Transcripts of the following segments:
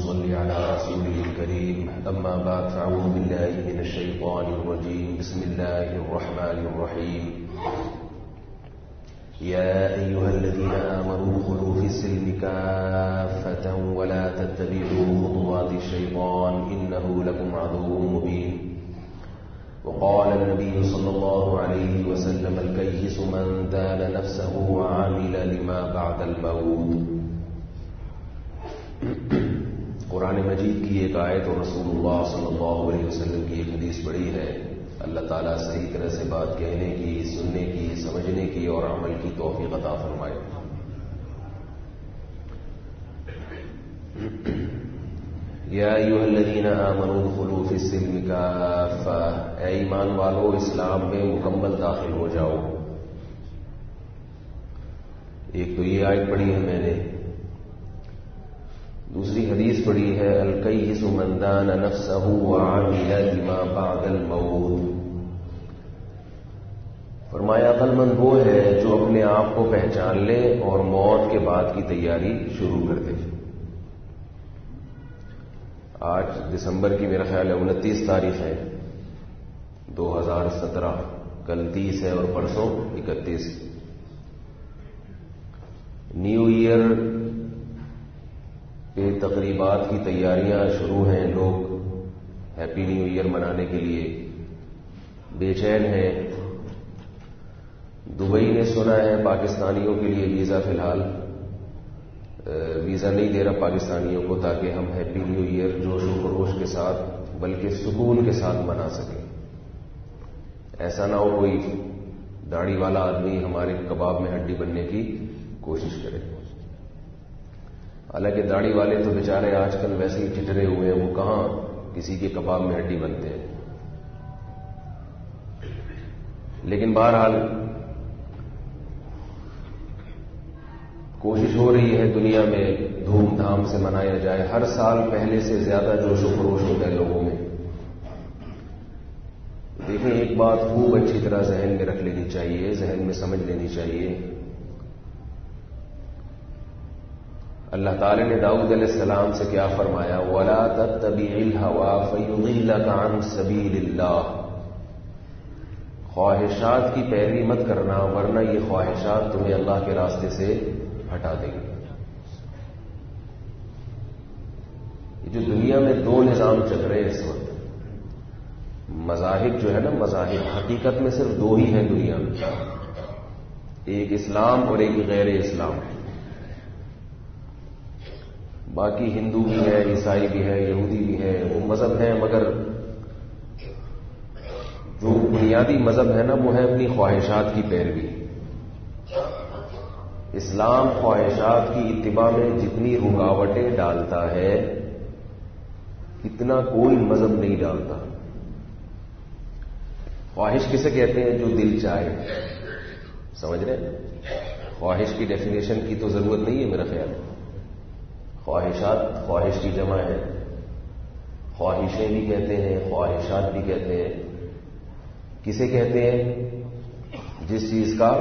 صل على رسوله الكريم. أما بعد فأعوذ بالله من الشيطان الرجيم. بسم الله الرحمن الرحيم. يا أيها الذين آمنوا ادخلوا في السلم كافة ولا تتبعوا خطوات الشيطان إنه لكم عدو مبين. وقال النبي صلى الله عليه وسلم الكيس من دان نفسه وعمل لما بعد الموت. قرآن مجید کی ایک آیت اور رسول اللہ صلی اللہ علیہ وسلم کی ایک حدیث پڑھی ہے. اللہ تعالیٰ صحیح طرح سے بات کہنے کی، سننے کی، سمجھنے کی اور عمل کی توفیق عطا فرمائے. یا ایھا الذین آمنوا ادخلوا فی السلم کافہ، اے ایمان والو اسلام میں مکمل داخل ہو جاؤ. ایک تو یہ آیت پڑھی ہے میں نے، دوسری حدیث پڑھی ہے الکیس من دان نفسہ وعمل لما بعد الموت. فرمایا عقل مند وہ ہے جو اپنے آپ کو پہچان لے اور موت کے بعد کی تیاری شروع کر دے. آج دسمبر کی میرا خیال ہے 29 تاریخ ہے 2017. کل 30 ہے اور پرسوں 31. نیو ایئر کے تقریبات کی تیاریاں شروع ہیں. لوگ ہیپی نیو ایئر منانے کے لیے بے چین ہیں. دبئی نے سنا ہے پاکستانیوں کے لیے ویزا فی الحال ویزا نہیں دے رہا پاکستانیوں کو، تاکہ ہم ہیپی نیو ایئر جوش و خروش کے ساتھ بلکہ سکون کے ساتھ منا سکیں. ایسا نہ ہو کوئی داڑھی والا آدمی ہمارے کباب میں ہڈی بننے کی کوشش کرے. حالانکہ داڑھی والے تو بیچارے آج کل ویسے ہی چٹرے ہوئے ہیں، وہ کہاں کسی کے کباب میں ہڈی بنتے ہیں. لیکن بہرحال کوشش ہو رہی ہے دنیا میں دھوم دھام سے منایا جائے. ہر سال پہلے سے زیادہ جوش و خروش ہوتا ہے لوگوں میں. دیکھیں ایک بات خوب اچھی طرح ذہن میں رکھ لینی چاہیے، ذہن میں سمجھ لینی چاہیے. اللہ تعالی نے داؤد علیہ السلام سے کیا فرمایا؟ وَلَا تَتَّبِعِ الْهَوَىٰ فَيُضِلَّكَ عَنْ سَبِيلِ اللَّهِ. خواہشات کی پیروی مت کرنا، ورنہ یہ خواہشات تمہیں اللہ کے راستے سے ہٹا دیں گے. یہ جو دنیا میں دو نظام چل رہے ہیں اس وقت، مذاہب جو ہے نا، مذاہب حقیقت میں صرف دو ہی ہیں دنیا میں، ایک اسلام اور ایک غیر اسلام. باقی ہندو بھی ہے، عیسائی بھی ہے، یہودی بھی ہے، وہ مذہب ہیں، مگر جو بنیادی مذہب ہے نا وہ ہے اپنی خواہشات کی پیروی. اسلام خواہشات کی اتباع میں جتنی رکاوٹیں ڈالتا ہے اتنا کوئی مذہب نہیں ڈالتا. خواہش کسے کہتے ہیں؟ جو دل چاہے. سمجھ رہے ہیں؟ خواہش کی ڈیفینیشن کی تو ضرورت نہیں ہے میرا خیال. خواہشات خواہش کی جمع ہے، خواہشیں بھی کہتے ہیں، خواہشات بھی کہتے ہیں. کسے کہتے ہیں؟ جس چیز کا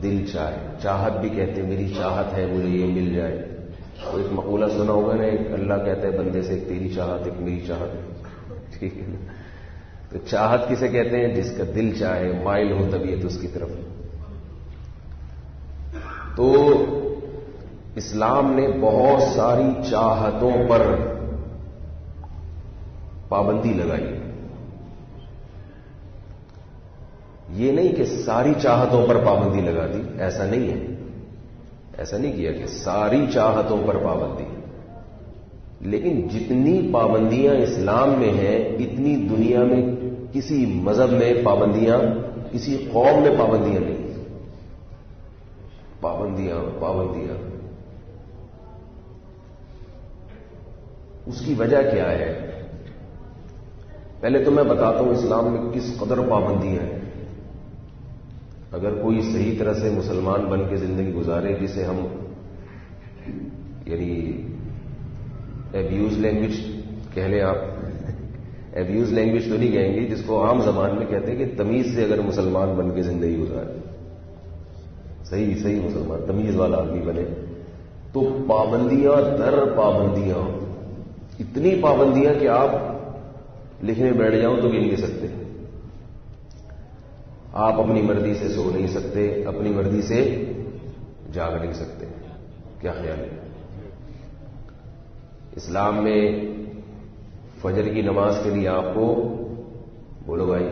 دل چاہے. چاہت بھی کہتے ہیں، میری چاہت ہے مجھے یہ مل جائے. تو ایک مقولہ سنا ہوگا نا، ایک اللہ کہتا ہے بندے سے ایک تیری چاہت ایک میری چاہت. ٹھیک ہے نا؟ تو چاہت کسے کہتے ہیں؟ جس کا دل چاہے، مائل ہو طبیعت اس کی طرف. تو اسلام نے بہت ساری چاہتوں پر پابندی لگائی. یہ نہیں کہ ساری چاہتوں پر پابندی لگا دی، ایسا نہیں ہے. ایسا نہیں کیا کہ ساری چاہتوں پر پابندی، لیکن جتنی پابندیاں اسلام میں ہیں اتنی دنیا میں کسی مذہب میں پابندیاں، کسی قوم میں پابندیاں نہیں. پابندیاں پابندیاں. اس کی وجہ کیا ہے؟ پہلے تو میں بتاتا ہوں اسلام میں کس قدر پابندیاں ہیں. اگر کوئی صحیح طرح سے مسلمان بن کے زندگی گزارے، جسے ہم یعنی ایبیوز لینگویج کہہ لیں، آپ ایبیوز لینگویج تو نہیں کہیں گے، جس کو عام زبان میں کہتے ہیں کہ تمیز سے اگر مسلمان بن کے زندگی گزارے، صحیح مسلمان تمیز والا آدمی بنے، تو پابندیاں در پابندیاں. اتنی پابندیاں کہ آپ لکھنے بیٹھ جاؤ تو گر نہیں سکتے. آپ اپنی مرضی سے سو نہیں سکتے, اپنی مرضی سے جاگ نہیں سکتے. کیا خیال ہے؟ اسلام میں فجر کی نماز کے لیے آپ کو بولو بھائی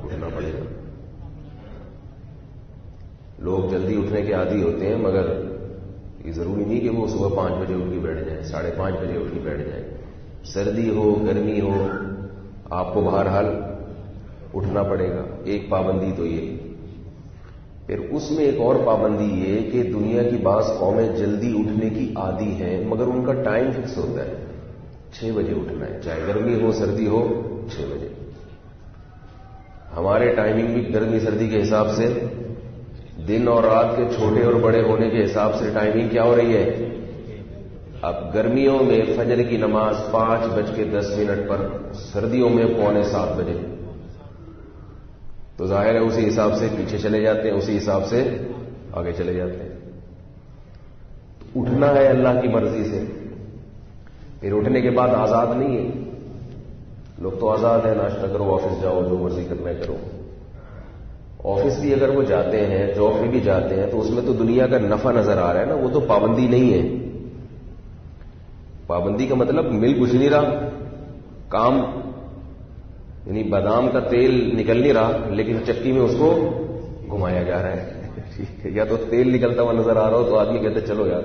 اٹھنا پڑے گا. لوگ جلدی اٹھنے کے عادی ہوتے ہیں, مگر یہ ضروری نہیں کہ وہ صبح 5 بجے اٹھ کے بیٹھ جائیں, 5:30 بجے اٹھ کے بیٹھ جائیں. سردی ہو گرمی ہو آپ کو بہرحال اٹھنا پڑے گا. ایک پابندی تو یہ. پھر اس میں ایک اور پابندی یہ کہ دنیا کی بعض قومیں جلدی اٹھنے کی عادی ہیں, مگر ان کا ٹائم فکس ہوتا ہے, 6 بجے اٹھنا ہے, چاہے گرمی ہو سردی ہو 6 بجے. ہمارے ٹائمنگ بھی گرمی سردی کے حساب سے, دن اور رات کے چھوٹے اور بڑے ہونے کے حساب سے ٹائمنگ کیا ہو رہی ہے. اب گرمیوں میں فجر کی نماز 5:10 پر, سردیوں میں 6:45 بجے. تو ظاہر ہے اسی حساب سے پیچھے چلے جاتے ہیں, اسی حساب سے آگے چلے جاتے ہیں. اٹھنا ہے اللہ کی مرضی سے. پھر اٹھنے کے بعد آزاد نہیں ہے. لوگ تو آزاد ہیں, ناشتہ کرو, آفس جاؤ, جو مرضی کرنا ہے کرو. آفس بھی اگر وہ جاتے ہیں, جاب میں بھی جاتے ہیں, تو اس میں تو دنیا کا نفع نظر آ رہا ہے نا, وہ تو پابندی نہیں ہے. پابندی کا مطلب مل کچھ نہیں رہا, کام یعنی بادام کا تیل نکل نہیں رہا, لیکن چکی میں اس کو گھمایا جا رہا ہے. یا تو تیل نکلتا ہوا نظر آ رہا ہو تو آدمی کہتے چلو یار.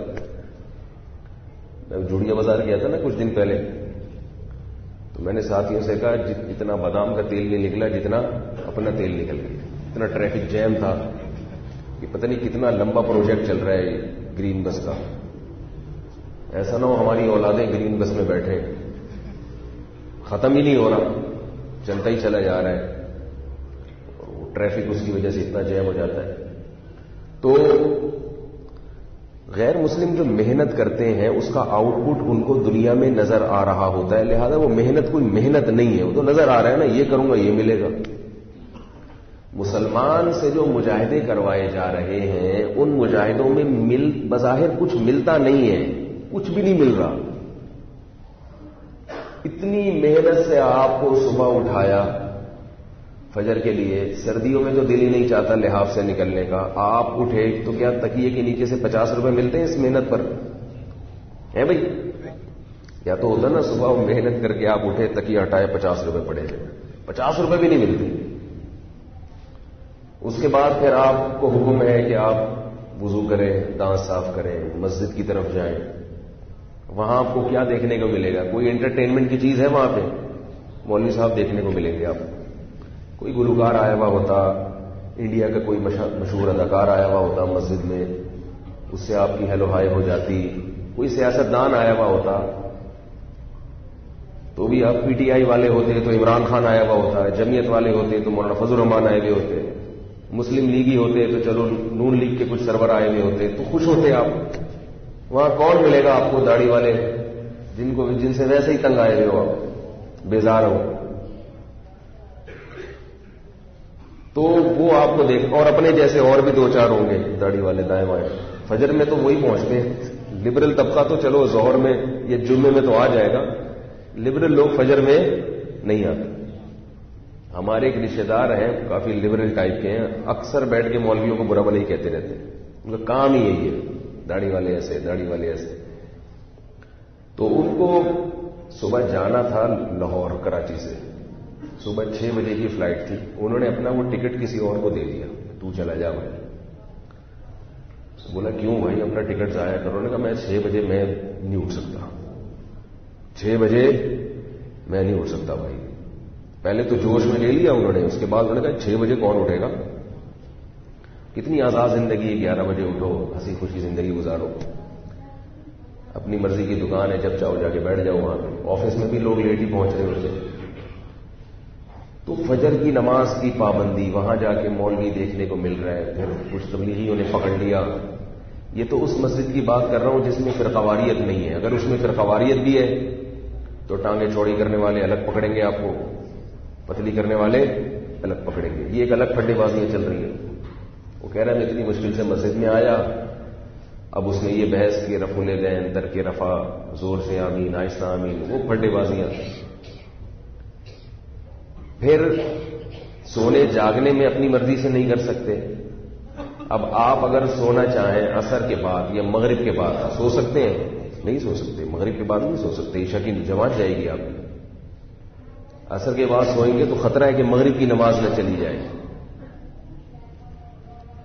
میں جوڑیا بازار گیا تھا نا کچھ دن پہلے, تو میں نے ساتھیوں سے کہا اتنا بادام کا تیل نہیں نکلا جتنا اپنا تیل نکل گیا. اتنا ٹریفک جیم تھا کہ پتہ نہیں کتنا لمبا پروجیکٹ چل رہا ہے گرین بس کا. ایسا نہ ہو ہماری اولادیں گرین بس میں بیٹھے, ختم ہی نہیں ہو رہا, چلتا ہی چلا جا رہا ہے. ٹریفک اس کی وجہ سے اتنا جیم ہو جاتا ہے. تو غیر مسلم جو محنت کرتے ہیں اس کا آؤٹ پٹ ان کو دنیا میں نظر آ رہا ہوتا ہے, لہذا وہ محنت کوئی محنت نہیں ہے, وہ تو نظر آ رہا ہے نا, یہ کروں گا یہ ملے گا. مسلمان سے جو مجاہدے کروائے جا رہے ہیں ان مجاہدوں میں بظاہر کچھ ملتا نہیں ہے, کچھ بھی نہیں مل رہا. اتنی محنت سے آپ کو صبح اٹھایا فجر کے لیے, سردیوں میں تو دل ہی نہیں چاہتا لحاف سے نکلنے کا, آپ اٹھے تو کیا تکیے کے نیچے سے 50 روپے ملتے ہیں اس محنت پر؟ ہے بھائی, یا تو ہوتا نا صبح محنت کر کے آپ اٹھے, تکیہ ہٹائے, 50 روپے پڑے تھے, 50 روپے بھی نہیں ملتے. اس کے بعد پھر آپ کو حکم ہے کہ آپ وضو کریں, دانت صاف کریں, مسجد کی طرف جائیں. وہاں آپ کو کیا دیکھنے کو ملے گا؟ کوئی انٹرٹینمنٹ کی چیز ہے وہاں پہ؟ مولوی صاحب دیکھنے کو ملیں گے آپ. کوئی گلوکار آیا ہوا ہوتا, انڈیا کا کوئی مشہور اداکار آیا ہوا ہوتا مسجد میں, اس سے آپ کی ہیلو ہائی ہو جاتی. کوئی سیاستدان آیا ہوا ہوتا تو بھی آپ پی ٹی آئی والے ہوتے تو عمران خان آیا ہوا ہوتا, جمعیت والے ہوتے تو مولانا فضل الرحمان آئے ہوئے ہوتے, مسلم لیگی ہوتے تو چلو نون لیگ کے کچھ سرور آئے ہوئے ہوتے, تو خوش ہوتے آپ. وہاں کون ملے گا آپ کو؟ داڑھی والے جن سے ویسے ہی تنگ آئے ہوئے ہو آپ, بیزار ہو. تو وہ آپ کو دیکھ, اور اپنے جیسے اور بھی 2-4 ہوں گے داڑھی والے دائیں بائیں. فجر میں تو وہی پہنچتے ہیں. لبرل طبقہ تو چلو ظہر میں یا جمعے میں تو آ جائے گا, لبرل لوگ فجر میں نہیں آتے. ہمارے ایک رشتے دار ہیں کافی لبرل ٹائپ کے ہیں, اکثر بیٹھ کے مولویوں کو برا بھلا ہی کہتے رہتے ہیں. ان کا کام ہی یہی ہے, داڑھی والے ایسے, داڑھی والے ایسے. تو ان کو صبح جانا تھا لاہور کراچی سے, صبح 6 بجے کی فلائٹ تھی. انہوں نے اپنا وہ ٹکٹ کسی اور کو دے دیا, تو چلا جا بھائی. بولا کیوں بھائی اپنا ٹکٹ ضائع کرو؟ انہوں نے کہا میں 6 بجے میں نہیں اٹھ سکتا, 6 بجے میں نہیں اٹھ سکتا بھائی. پہلے تو جوش میں لے لیا انہوں نے, اس کے بعد انہوں نے کہا 6 بجے کون اٹھے گا؟ کتنی آزاد زندگی ہے, 11 بجے اٹھو, ہنسی خوشی زندگی گزارو, اپنی مرضی کی دکان ہے, جب چاہو جا کے بیٹھ جاؤ وہاں پہ. آفس میں بھی لوگ لیٹ ہی پہنچ رہے ہوتے. تو فجر کی نماز کی پابندی, وہاں جا کے مولوی دیکھنے کو مل رہا ہے, پھر کچھ تبلیغیوں نے پکڑ لیا. یہ تو اس مسجد کی بات کر رہا ہوں جس میں فرقواریت نہیں ہے. اگر اس میں فرقواریت بھی ہے تو ٹانگیں چوڑی کرنے والے الگ پکڑیں گے آپ کو, پتلی کرنے والے الگ پکڑیں گے. یہ ایک الگ پھڈے بازیاں چل رہی ہیں. وہ کہہ رہا ہے میں اتنی مشکل سے مسجد میں آیا, اب اس میں یہ بحث کہ رفع الیدین، ترک رفع، زور سے آمین، آہستہ آمین، وہ پھڈے بازیاں. پھر سونے جاگنے میں اپنی مرضی سے نہیں کر سکتے. اب آپ اگر سونا چاہیں عصر کے بعد یا مغرب کے بعد سو سکتے ہیں؟ نہیں سو سکتے. مغرب کے بعد نہیں سو سکتے، عشاء کی جماعت جائے گی. آپ عصر کے بعد سوئیں گے تو خطرہ ہے کہ مغرب کی نماز نہ چلی جائے.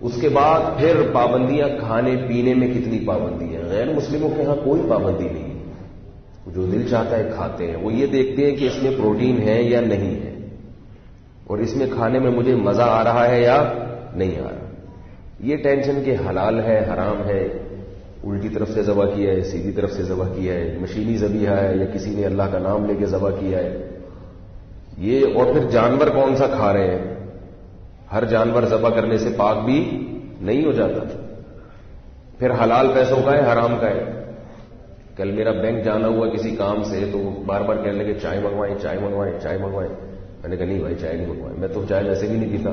اس کے بعد پھر پابندیاں، کھانے پینے میں کتنی پابندی ہے. غیر مسلموں کے ہاں کوئی پابندی نہیں ہے، جو دل چاہتا ہے کھاتے ہیں. وہ یہ دیکھتے ہیں کہ اس میں پروٹین ہے یا نہیں ہے، اور اس میں کھانے میں مجھے مزہ آ رہا ہے یا نہیں آ رہا. یہ ٹینشن کہ حلال ہے حرام ہے، الٹی طرف سے ذبح کیا ہے، سیدھی طرف سے ذبح کیا ہے، مشینی ذبیحہ ہے یا کسی نے اللہ کا نام لے کے ذبح کیا ہے، یہ. اور پھر جانور کون سا کھا رہے ہیں. ہر جانور ذبح کرنے سے پاک بھی نہیں ہو جاتا. پھر حلال پیسوں کا ہے حرام کا ہے. کل میرا بینک جانا ہوا کسی کام سے تو بار بار کہنے لگے چائے منگوائیں چائے منگوائیں چائے منگوائیں. میں نے کہا نہیں بھائی چائے نہیں منگوائیں، میں تو چائے ویسے بھی نہیں پیتا.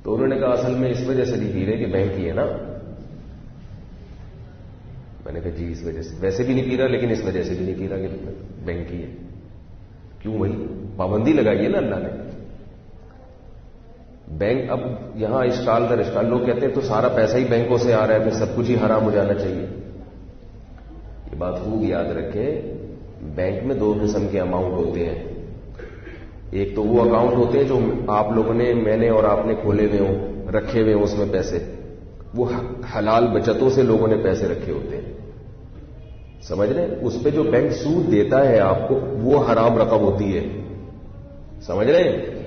تو انہوں نے کہا اصل میں اس وجہ سے نہیں پی رہے کہ بینک کی ہے نا. میں نے کہا جی اس وجہ سے، ویسے بھی نہیں پی رہا لیکن اس وجہ سے بھی نہیں پی رہا کہ بینک کی ہے. کیوں بھائی؟ پابندی لگائی ہے نا اللہ نے. بینک اب یہاں اشکال در اشکال، لوگ کہتے ہیں تو سارا پیسہ ہی بینکوں سے آ رہا ہے پھر سب کچھ ہی حرام ہو جانا چاہیے. یہ بات خوب یاد رکھیں، بینک میں 2 قسم کے اماؤنٹ ہوتے ہیں. ایک تو وہ اکاؤنٹ ہوتے ہیں جو آپ لوگوں نے، میں نے اور آپ نے کھولے ہوئے ہوں، رکھے ہوئے ہوں اس میں پیسے، وہ حلال بچتوں سے لوگوں نے پیسے رکھے ہوتے ہیں. سمجھ رہے ہیں؟ اس پہ جو بینک سود دیتا ہے آپ کو وہ حرام رقم ہوتی ہے. سمجھ رہے ہیں؟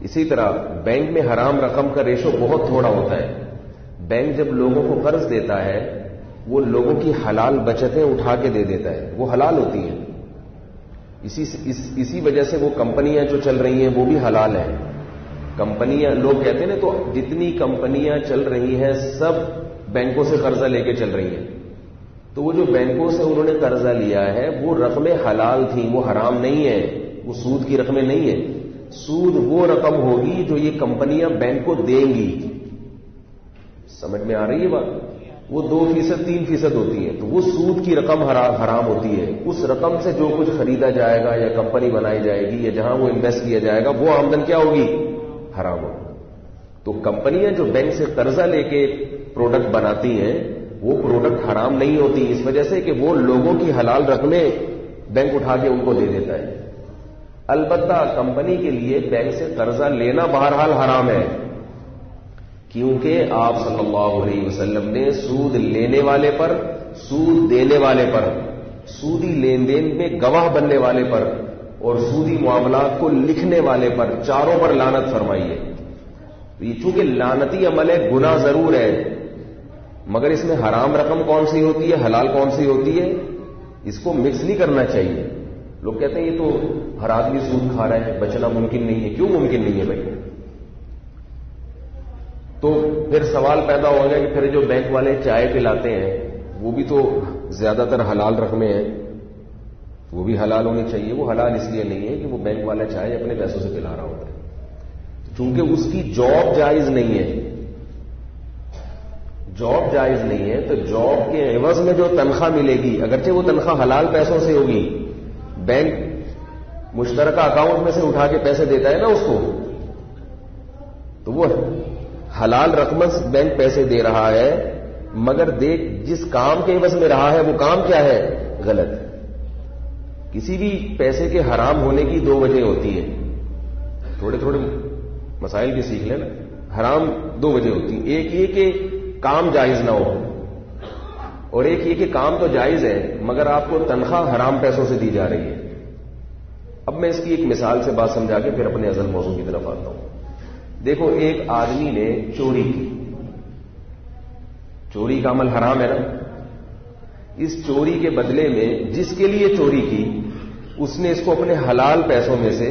اسی طرح بینک میں حرام رقم کا ریشو بہت تھوڑا ہوتا ہے. بینک جب لوگوں کو قرض دیتا ہے وہ لوگوں کی حلال بچتیں اٹھا کے دے دیتا ہے، وہ حلال ہوتی ہیں. اسی وجہ سے وہ کمپنیاں جو چل رہی ہیں وہ بھی حلال ہیں. کمپنیاں، لوگ کہتے ہیں نا، تو جتنی کمپنیاں چل رہی ہیں سب بینکوں سے قرضہ لے کے چل رہی ہیں. تو وہ جو بینکوں سے انہوں نے قرضہ لیا ہے وہ رقمیں حلال تھیں، وہ حرام نہیں ہے، وہ سود کی رقمیں نہیں ہیں. سود وہ رقم ہوگی جو یہ کمپنیاں بینک کو دیں گی. سمجھ میں آ رہی ہے بات؟ وہ 2%، 3% ہوتی ہے، تو وہ سود کی رقم حرام ہوتی ہے. اس رقم سے جو کچھ خریدا جائے گا یا کمپنی بنائی جائے گی یا جہاں وہ انویسٹ کیا جائے گا وہ آمدن کیا ہوگی؟ حرام ہوگی. تو کمپنیاں جو بینک سے قرضہ لے کے پروڈکٹ بناتی ہیں وہ پروڈکٹ حرام نہیں ہوتی، اس وجہ سے کہ وہ لوگوں کی حلال رقمیں بینک اٹھا کے ان کو دے دیتا ہے. البتہ کمپنی کے لیے بینک سے قرضہ لینا بہرحال حرام ہے، کیونکہ آپ صلی اللہ علیہ وسلم نے سود لینے والے پر، سود دینے والے پر، سودی لین دین میں گواہ بننے والے پر اور سودی معاملات کو لکھنے والے پر، چاروں پر لعنت فرمائی ہے. یہ چونکہ لعنتی عمل ہے، گناہ ضرور ہے، مگر اس میں حرام رقم کون سی ہوتی ہے، حلال کون سی ہوتی ہے، اس کو مکس نہیں کرنا چاہیے. لوگ کہتے ہیں یہ تو ہر آدمی سود کھا رہا ہے، بچنا ممکن نہیں ہے. کیوں ممکن نہیں ہے بھائی؟ تو پھر سوال پیدا ہو گیا کہ پھر جو بینک والے چائے پلاتے ہیں وہ بھی تو زیادہ تر حلال رقمیں ہیں، وہ بھی حلال ہونی چاہیے. وہ حلال اس لیے نہیں ہے کہ وہ بینک والا چائے اپنے پیسوں سے پلا رہا ہوتا ہے، چونکہ اس کی جاب جائز نہیں ہے. جاب جائز نہیں ہے تو جاب کے عوض میں جو تنخواہ ملے گی، اگرچہ وہ تنخواہ حلال پیسوں سے ہوگی، بینک مشترکہ اکاؤنٹ میں سے اٹھا کے پیسے دیتا ہے نا اس کو، تو وہ حلال رقم سے بینک پیسے دے رہا ہے، مگر دیکھ جس کام کے عوض میں رہا ہے وہ کام کیا ہے؟ غلط. کسی بھی پیسے کے حرام ہونے کی 2 وجہ ہوتی ہیں. تھوڑے تھوڑے مسائل بھی سیکھ لینا. حرام 2 وجہ ہوتی ہیں، ایک یہ کہ کام جائز نہ ہو، اور ایک یہ کہ کام تو جائز ہے مگر آپ کو تنخواہ حرام پیسوں سے دی جا رہی ہے. اب میں اس کی ایک مثال سے بات سمجھا کے پھر اپنے اصل موضوع کی طرف آتا ہوں. دیکھو، ایک آدمی نے چوری کی، چوری کا عمل حرام ہے نا. اس چوری کے بدلے میں جس کے لیے چوری کی اس نے اس کو اپنے حلال پیسوں میں سے،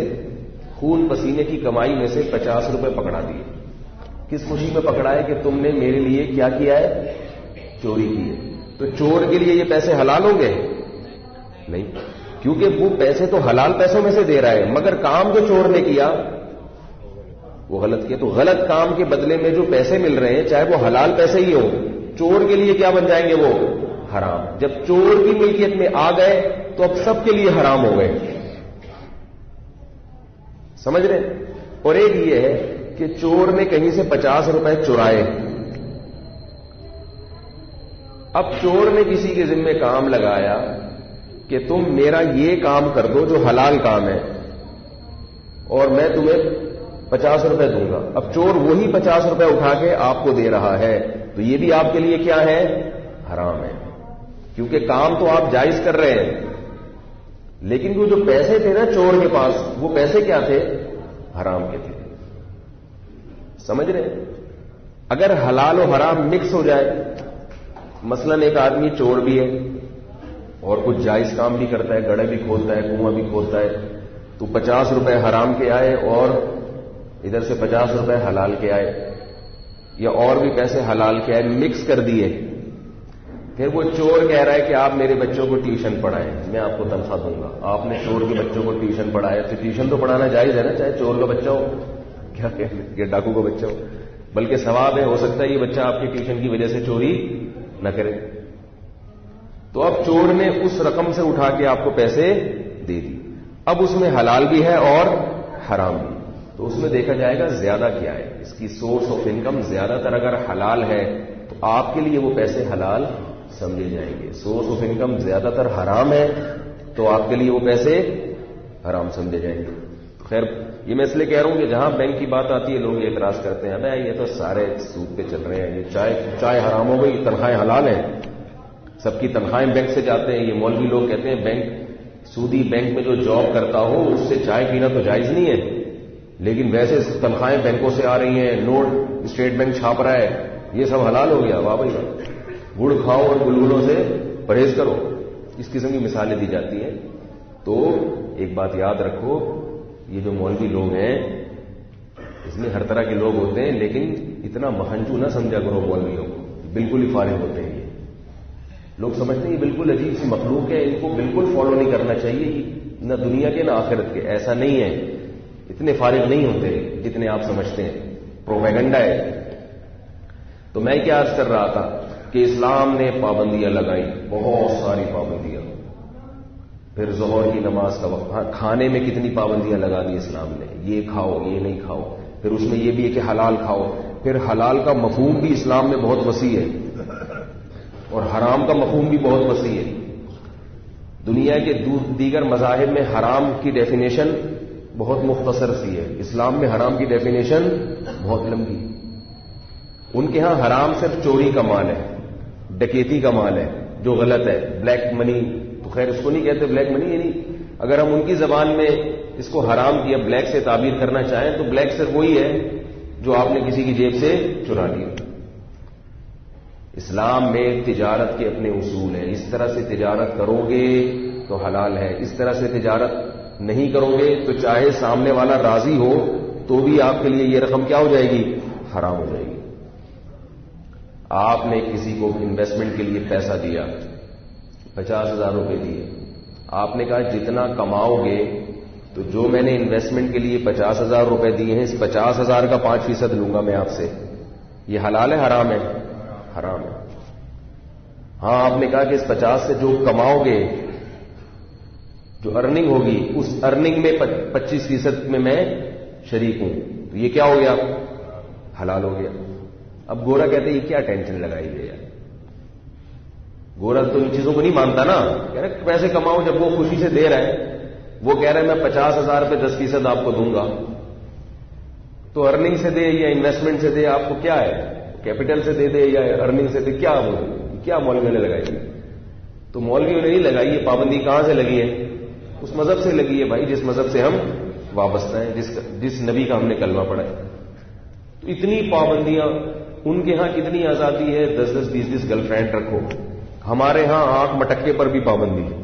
خون پسینے کی کمائی میں سے 50 روپے پکڑا دیے. کس خوشی میں پکڑا ہے کہ تم نے میرے لیے کیا کیا ہے؟ چوری کی ہے. تو چور کے لیے یہ پیسے حلال ہوں گے؟ نہیں، کیونکہ وہ پیسے تو حلال پیسوں میں سے دے رہا ہے، مگر کام جو چور نے کیا وہ غلط کیا. تو غلط کام کے بدلے میں جو پیسے مل رہے ہیں چاہے وہ حلال پیسے ہی ہوں چور کے لیے کیا بن جائیں گے وہ؟ حرام. جب چور کی ملکیت میں آ گئے تو اب سب کے لیے حرام ہو گئے. سمجھ رہے؟ اور ایک یہ ہے کہ چور نے کہیں سے 50 روپے چرائے. اب چور نے کسی کے ذمہ کام لگایا کہ تم میرا یہ کام کر دو جو حلال کام ہے اور میں تمہیں 50 روپے دوں گا. اب چور وہی 50 روپے اٹھا کے آپ کو دے رہا ہے تو یہ بھی آپ کے لیے کیا ہے؟ حرام ہے. کیونکہ کام تو آپ جائز کر رہے ہیں لیکن وہ جو پیسے تھے نا چور کے پاس وہ پیسے کیا تھے؟ حرام کے تھے. سمجھ رہے؟ اگر حلال و حرام مکس ہو جائے، مثلا ایک آدمی چور بھی ہے اور کچھ جائز کام بھی کرتا ہے، گڑھے بھی کھودتا ہے، کنواں بھی کھودتا ہے، تو 50 روپے حرام کے آئے اور ادھر سے 50 روپے حلال کے آئے یا اور بھی پیسے حلال کے آئے، مکس کر دیے. پھر وہ چور کہہ رہا ہے کہ آپ میرے بچوں کو ٹیوشن پڑھائیں، میں آپ کو تنخواہ دوں گا. آپ نے چور کے بچوں کو ٹیوشن پڑھایا تو ٹیوشن تو پڑھانا جائز ہے نا، چاہے چور کا بچہ ہو کیا ڈاکو کا بچہ ہو، بلکہ ثواب ہے. ہو سکتا ہے یہ بچہ آپ کے ٹیوشن کی وجہ سے چوری نہ کرے. تو اب چور نے اس رقم سے اٹھا کے آپ کو پیسے دے دی. اب اس میں حلال بھی ہے اور حرام بھی. تو اس میں دیکھا جائے گا زیادہ کیا ہے، اس کی سورس آف انکم زیادہ تر اگر حلال ہے تو آپ کے لیے وہ پیسے حلال سمجھے جائیں گے. سورس آف انکم زیادہ تر حرام ہے تو آپ کے لیے وہ پیسے حرام سمجھے جائیں گے. خیر یہ میں اس لیے کہہ رہا ہوں کہ جہاں بینک کی بات آتی ہے لوگ یہ اعتراض کرتے ہیں یہ تو سارے سود پہ چل رہے ہیں، یہ چائے حرام ہو گئی، تنخواہیں حلال ہیں، سب کی تنخواہیں بینک سے جاتے ہیں. یہ مولوی لوگ کہتے ہیں بینک سودی بینک میں جو جاب کرتا ہو اس سے چائے پینا تو جائز نہیں ہے، لیکن ویسے تنخواہیں بینکوں سے آ رہی ہیں، نوٹ اسٹیٹ بینک چھاپ رہا ہے، یہ سب حلال ہو گیا. واہ بھائی گڑ کھاؤ اور گلگلوں سے پرہیز کرو. اس قسم کی مثالیں دی جاتی ہیں. تو ایک بات یاد رکھو، یہ جو مولوی لوگ ہیں اس میں ہر طرح کے لوگ ہوتے ہیں، لیکن اتنا مہنجو نہ سمجھا کرو مولویوں کو، بالکل ہی فارغ ہوتے ہیں. یہ لوگ سمجھتے ہیں یہ بالکل عجیب سی مخلوق ہے، ان کو بالکل فالو نہیں کرنا چاہیے، نہ دنیا کے نہ آخرت کے. ایسا نہیں ہے، اتنے فارغ نہیں ہوتے جتنے آپ سمجھتے ہیں، پروپیگنڈا ہے. تو میں کیا عرض کر رہا تھا کہ اسلام نے پابندیاں لگائی، بہت ساری پابندیاں. پھر ظہر کی نماز کا وقت، کھانے میں کتنی پابندیاں لگا دی اسلام نے، یہ کھاؤ یہ نہیں کھاؤ. پھر اس میں یہ بھی ہے کہ حلال کھاؤ. پھر حلال کا مفہوم بھی اسلام میں بہت وسیع ہے اور حرام کا مفہوم بھی بہت وسیع ہے. دنیا کے دیگر مذاہب میں حرام کی ڈیفینیشن بہت مختصر سی ہے، اسلام میں حرام کی ڈیفینیشن بہت لمبی. ان کے ہاں حرام صرف چوری کا مال ہے، ڈکیتی کا مال ہے جو غلط ہے، بلیک منی. تو خیر اس کو نہیں کہتے بلیک منی، یعنی اگر ہم ان کی زبان میں اس کو حرام کیا بلیک سے تعبیر کرنا چاہیں تو بلیک صرف وہی ہے جو آپ نے کسی کی جیب سے چرا لیا. اسلام میں تجارت کے اپنے اصول ہیں. اس طرح سے تجارت کرو گے تو حلال ہے، اس طرح سے تجارت نہیں کرو گے تو چاہے سامنے والا راضی ہو تو بھی آپ کے لیے یہ رقم کیا ہو جائے گی؟ حرام ہو جائے گی. آپ نے کسی کو انویسٹمنٹ کے لیے پیسہ دیا، 50,000 روپے دیے، آپ نے کہا جتنا کماؤ گے تو جو میں نے انویسٹمنٹ کے لیے 50,000 روپے دیے ہیں اس 50,000 کا 5% لوں گا میں آپ سے. یہ حلال ہے حرام ہے؟ حرام ہے. ہاں آپ نے کہا کہ اس 50 سے جو کماؤ گے، جو ارننگ ہوگی اس ارننگ میں 25% میں میں شریک ہوں، تو یہ کیا ہو گیا؟ حلال ہو گیا. اب گورا کہتے ہیں یہ کیا ٹینشن لگائی ہے یار، گورا تو ان چیزوں کو نہیں مانتا نا. کہہ رہے پیسے کماؤ، جب وہ خوشی سے دے رہا ہے، وہ کہہ رہے ہیں میں 50,000 پہ 10% آپ کو دوں گا، تو ارننگ سے دے یا انویسٹمنٹ سے دے، آپ کو کیا ہے؟ کیپٹل سے دے دے یا ارننگ سے دے، کیا مولویوں نے لگائی؟ تو مولویوں نے نہیں لگائی. یہ پابندی کہاں سے لگی ہے؟ اس مذہب سے لگی ہے بھائی، جس مذہب سے ہم وابستہ ہیں، جس نبی کا ہم نے کلمہ پڑھا ہے. تو اتنی پابندیاں. ان کے ہاں کتنی آزادی ہے، 10-10 20-20 گرل فرینڈ رکھو. ہمارے ہاں آنکھ مٹکے پر بھی پابندی ہے.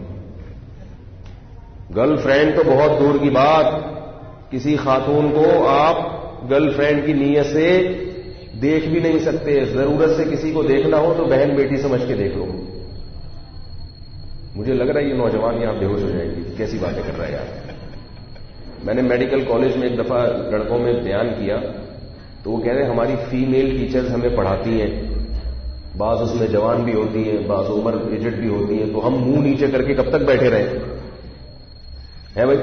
گرل فرینڈ تو بہت دور کی بات، کسی خاتون کو آپ گرل فرینڈ کی نیت سے دیکھ بھی نہیں سکتے. ضرورت سے کسی کو دیکھنا ہو تو بہن بیٹی سمجھ کے دیکھ لو. مجھے لگ رہا ہے یہ نوجوان یہاں بے ہوش ہو جائیں گے، کیسی باتیں کر رہا ہے یار. میں نے میڈیکل کالج میں ایک دفعہ لڑکوں میں بیان کیا تو وہ کہہ رہے ہیں ہماری فیمیل ٹیچرز ہمیں پڑھاتی ہیں بعض اس میں جوان بھی ہوتی ہے، بعض عمر ایجڈ بھی ہوتی ہے، تو ہم منہ نیچے کر کے کب تک بیٹھے رہیں ہیں بھائی؟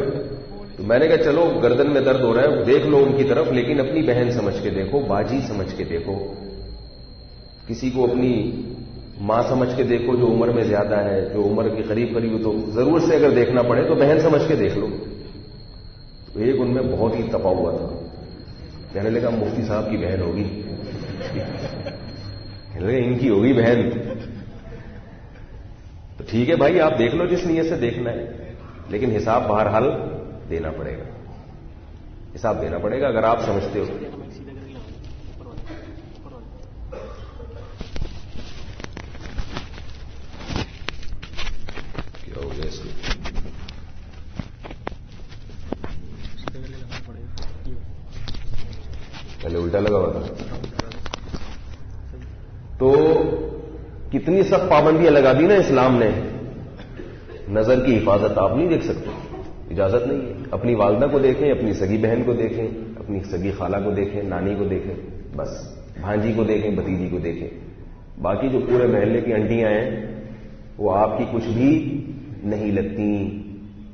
تو میں نے کہا چلو گردن میں درد ہو رہا ہے، دیکھ لو ان کی طرف، لیکن اپنی بہن سمجھ کے دیکھو، باجی سمجھ کے دیکھو، کسی کو اپنی ماں سمجھ کے دیکھو جو عمر میں زیادہ ہے، جو عمر کے قریب قریب ہو، تو ضرور سے اگر دیکھنا پڑے تو بہن سمجھ کے دیکھ لو۔ تو ایک ان میں بہت ہی تپا ہوا تھا، کہنے لگا مفتی صاحب کی بہن ہوگی، کہنے لگا ان کی ہوگی بہن۔ تو ٹھیک ہے بھائی، آپ دیکھ لو جس نیت سے دیکھنا ہے، لیکن حساب بہرحال دینا پڑے گا، حساب دینا پڑے گا اگر آپ سمجھتے ہو۔ کیا ہو گیا اس کو؟ پہلے الٹا لگا ہوا تھا۔ تو کتنی سخت پابندیاں لگا دی نا اسلام نے۔ نظر کی حفاظت آپ نہیں دیکھ سکتے، اجازت نہیں ہے۔ اپنی والدہ کو دیکھیں، اپنی سگی بہن کو دیکھیں، اپنی سگی خالہ کو دیکھیں، نانی کو دیکھیں، بس بھانجی کو دیکھیں، بھتیجی کو دیکھیں۔ باقی جو پورے محلے کی انٹیاں ہیں وہ آپ کی کچھ بھی نہیں لگتی۔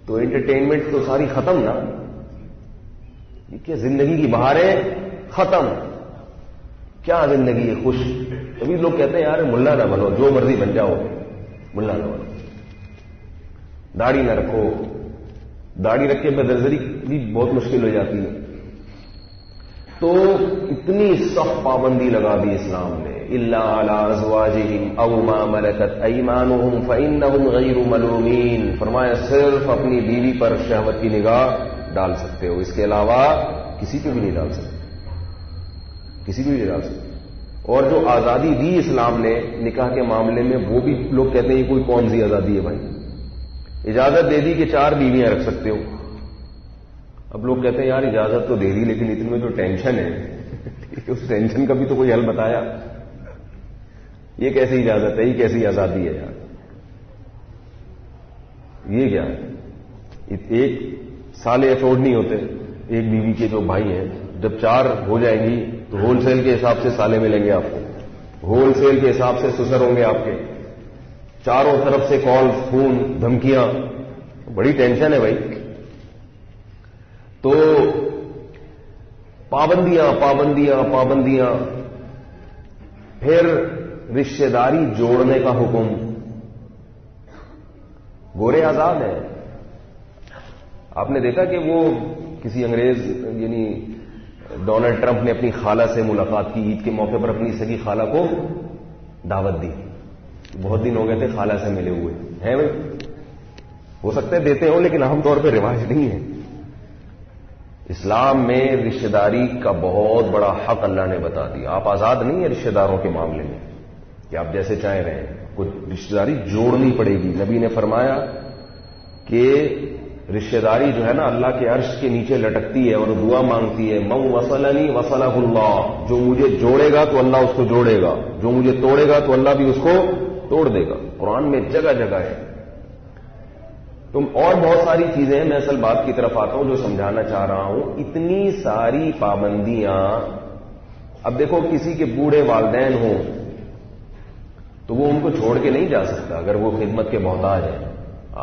تو انٹرٹینمنٹ تو ساری ختم نا، یہ کیا زندگی کی بہاریں ختم، کیا زندگی ہے خوش۔ ابھی لوگ کہتے ہیں یار ملا نہ بنو، جو مرضی بن جاؤ، ملا نہ بنو، داڑھی نہ رکھو، داڑھی رکھ کے بدنظری بھی بہت مشکل ہو جاتی ہے۔ تو اتنی سخت پابندی لگا دی اسلام نے، الا علی ازواجہم او ما ملکت ایمانہم فانہم غیر ملومین، فرمایا صرف اپنی بیوی پر شہوت کی نگاہ ڈال سکتے ہو، اس کے علاوہ کسی پہ بھی نہیں ڈال سکتے، کسی پہ بھی نہیں ڈال سکتے۔ اور جو آزادی دی اسلام نے نکاح کے معاملے میں، وہ بھی لوگ کہتے ہیں یہ کوئی کون سی آزادی ہے بھائی؟ اجازت دے دی کہ 4 بیویاں رکھ سکتے ہو۔ اب لوگ کہتے ہیں یار اجازت تو دے دی، لیکن اتنے میں جو ٹینشن ہے اس ٹینشن کا بھی تو کوئی حل بتایا۔ یہ کیسی اجازت ہے، یہ کیسی آزادی ہے یار؟ یہ کیا ہے؟ ایک سالے افورڈ نہیں ہوتے ایک بیوی کے جو بھائی ہیں، جب 4 ہو جائیں گی تو ہول سیل کے حساب سے سالے ملیں گے آپ کو، ہول سیل کے حساب سے سسر ہوں گے آپ کے، چاروں طرف سے کال، فون، دھمکیاں، بڑی ٹینشن ہے بھائی۔ تو پابندیاں پابندیاں پابندیاں، پھر رشتہ داری جوڑنے کا حکم، گورے آزاد ہیں۔ آپ نے دیکھا کہ وہ کسی انگریز یعنی ڈونلڈ ٹرمپ نے اپنی خالہ سے ملاقات کی، عید کے موقع پر اپنی سگی خالہ کو دعوت دی، بہت دن ہو گئے تھے خالہ سے ملے ہوئے ہیں بھائی، ہو سکتا ہے دیتے ہوں لیکن عام طور پہ رواج نہیں ہے۔ اسلام میں رشتہ داری کا بہت بڑا حق اللہ نے بتا دیا، آپ آزاد نہیں ہیں رشتہ داروں کے معاملے میں کہ آپ جیسے چاہیں رہیں، کوئی رشتہ داری جوڑنی پڑے گی۔ نبی نے فرمایا کہ رشتہ داری جو ہے نا اللہ کے عرش کے نیچے لٹکتی ہے اور دعا مانگتی ہے، من وصلنی وصلہ اللہ، جو مجھے جوڑے گا تو اللہ اس کو جوڑے گا، جو مجھے توڑے گا تو اللہ بھی اس کو توڑ دے گا۔ قرآن میں جگہ جگہ ہے۔ تم اور بہت ساری چیزیں ہیں، میں اصل بات کی طرف آتا ہوں جو سمجھانا چاہ رہا ہوں۔ اتنی ساری پابندیاں، اب دیکھو کسی کے بوڑھے والدین ہوں تو وہ ان کو چھوڑ کے نہیں جا سکتا اگر وہ خدمت کے محتاج ہیں۔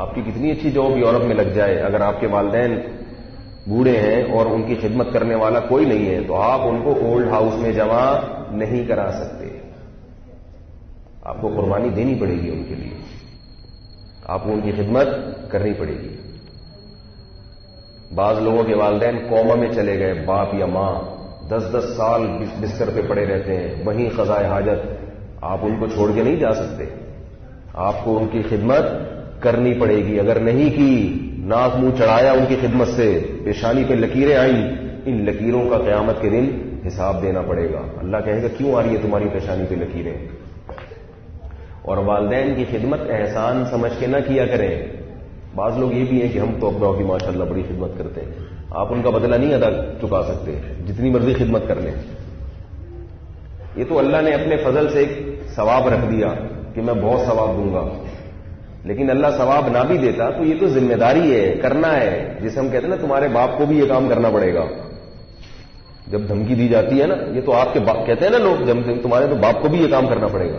آپ کی کتنی اچھی جاب یورپ میں لگ جائے، اگر آپ کے والدین بوڑھے ہیں اور ان کی خدمت کرنے والا کوئی نہیں ہے تو آپ ان کو اولڈ ہاؤس میں جمع نہیں کرا سکتے، آپ کو قربانی دینی پڑے گی ان کے لیے، آپ کو ان کی خدمت کرنی پڑے گی۔ بعض لوگوں کے والدین کوما میں چلے گئے، باپ یا ماں 10-10 سال بستر پہ پڑے رہتے ہیں، وہیں قضائے حاجت، آپ ان کو چھوڑ کے نہیں جا سکتے، آپ کو ان کی خدمت کرنی پڑے گی۔ اگر نہیں کی، ناک منہ چڑھایا ان کی خدمت سے، پیشانی پہ لکیریں آئیں، ان لکیروں کا قیامت کے دن حساب دینا پڑے گا۔ اللہ کہے گا کیوں آ رہی ہے تمہاری پیشانی پہ لکیریں؟ اور والدین کی خدمت احسان سمجھ کے نہ کیا کریں۔ بعض لوگ یہ بھی ہیں کہ ہم تو ابا کی ماشاءاللہ بڑی خدمت کرتے ہیں، آپ ان کا بدلہ نہیں ادا چکا سکتے، جتنی مرضی خدمت کر لیں۔ یہ تو اللہ نے اپنے فضل سے ایک ثواب رکھ دیا کہ میں بہت ثواب دوں گا، لیکن اللہ ثواب نہ بھی دیتا تو یہ تو ذمہ داری ہے، کرنا ہے، جسے ہم کہتے ہیں نا تمہارے باپ کو بھی یہ کام کرنا پڑے گا، جب دھمکی دی جاتی ہے نا، یہ تو آپ کے باپ کہتے ہیں نا لوگ، جب تمہارے تو باپ کو بھی یہ کام کرنا پڑے گا.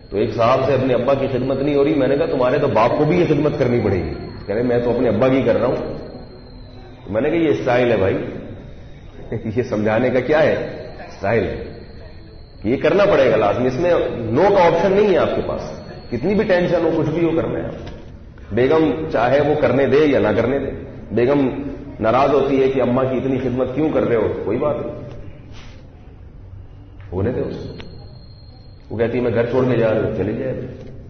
تو ایک صاحب سے اپنے ابا کی خدمت نہیں ہو رہی، میں نے کہا تمہارے تو باپ کو بھی یہ خدمت کرنی پڑے گی. کہہ رہے میں تو اپنے ابا کی کر رہا ہوں. میں نے کہا یہ اسٹائل ہے بھائی، یہ سمجھانے کا کیا ہے اسٹائل ہے، یہ کرنا پڑے گا لازمی، اس میں نو کا آپشن نہیں ہے آپ کے پاس. کتنی بھی ٹینشن ہو، کچھ بھی ہو، کرنا ہے آپ. بیگم چاہے وہ کرنے دے یا نہ کرنے دے. بیگم ناراض ہوتی ہے کہ اماں کی اتنی خدمت کیوں کر رہے ہو، کوئی بات نہیں، ہونے دے اس. وہ کہتی ہے میں گھر چھوڑنے جا رہی ہوں، چلی جائے.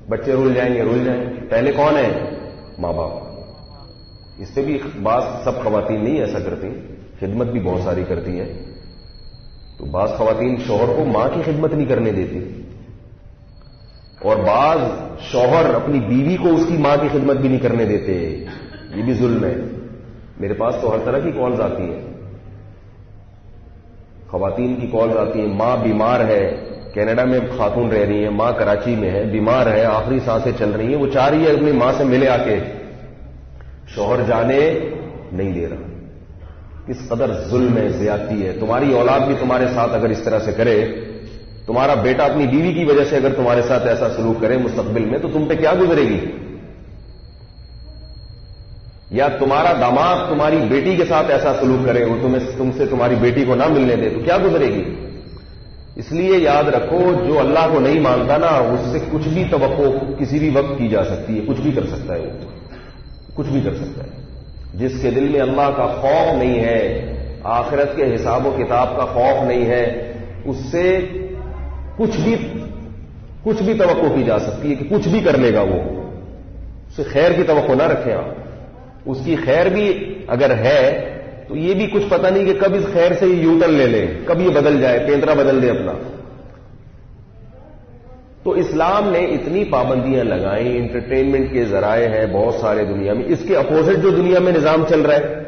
بچے رول جائیں گے، رول جائیں گے. پہلے کون ہے؟ ماں باپ. اس سے بھی بعض سب خواتین نہیں ایسا کرتی، خدمت بھی بہت ساری کرتی ہیں. تو بعض خواتین شوہر کو ماں کی خدمت نہیں کرنے دیتی، اور بعض شوہر اپنی بیوی کو اس کی ماں کی خدمت بھی نہیں کرنے دیتے. یہ بھی ظلم ہے. میرے پاس تو ہر طرح کی کالز آتی ہیں، خواتین کی کالز آتی ہیں. ماں بیمار ہے، کینیڈا میں خاتون رہ رہی ہیں، ماں کراچی میں ہے، بیمار ہے، آخری سانسیں چل رہی ہیں، وہ چاہ رہی ہے اپنی ماں سے ملے آ کے، شوہر جانے نہیں دے رہا. کس قدر ظلم ہے، زیادتی ہے. تمہاری اولاد بھی تمہارے ساتھ اگر اس طرح سے کرے، تمہارا بیٹا اپنی بیوی کی وجہ سے اگر تمہارے ساتھ ایسا سلوک کرے مستقبل میں، تو تم پہ کیا گزرے گی؟ یا تمہارا داماد تمہاری بیٹی کے ساتھ ایسا سلوک کرے، وہ تم سے تمہاری بیٹی کو نہ ملنے دے، تو کیا گزرے گی؟ اس لیے یاد رکھو، جو اللہ کو نہیں مانتا نا، اس سے کچھ بھی توقع کسی بھی وقت کی جا سکتی ہے. کچھ بھی کر سکتا ہے، وہ کچھ بھی کر سکتا ہے. جس کے دل میں اللہ کا خوف نہیں ہے، آخرت کے حساب و کتاب کا خوف نہیں ہے، اس سے کچھ بھی توقع کی جا سکتی ہے کہ کچھ بھی کر لے گا. وہ اس سے خیر کی توقع نہ رکھیں آپ. اس کی خیر بھی اگر ہے تو یہ بھی کچھ پتہ نہیں کہ کب اس خیر سے یہ یوٹن لے لے، کب یہ بدل جائے، پینترا بدل دے اپنا. تو اسلام نے اتنی پابندیاں لگائیں، انٹرٹینمنٹ کے ذرائع ہیں بہت سارے دنیا میں. اس کے اپوزٹ جو دنیا میں نظام چل رہا ہے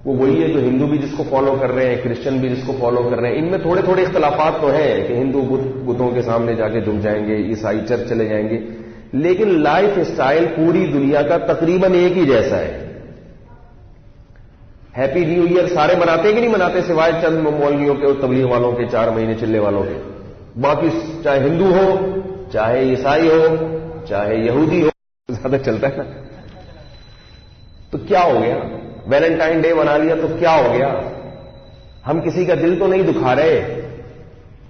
وہ وہی ہے جو ہندو بھی جس کو فالو کر رہے ہیں، کرسچن بھی جس کو فالو کر رہے ہیں. ان میں تھوڑے تھوڑے اختلافات تو ہیں کہ ہندو بتوں کے سامنے جا کے جھک جائیں گے، عیسائی چرچ چلے جائیں گے، لیکن لائف اسٹائل پوری دنیا کا تقریباً ایک ہی جیسا ہے. ہیپی نیو ایئر سارے مناتے ہیں کہ نہیں مناتے، سوائے چند مولویوں کے اور تبلیغ والوں کے، 4 مہینے چلنے والوں کے. باقی چاہے ہندو ہو، چاہے عیسائی ہو، چاہے یہودی ہو، زیادہ چلتا ہے نا. تو کیا ہو گیا؟ ویلنٹائن ڈے منا لیا تو کیا ہو گیا؟ ہم کسی کا دل تو نہیں دکھا رہے.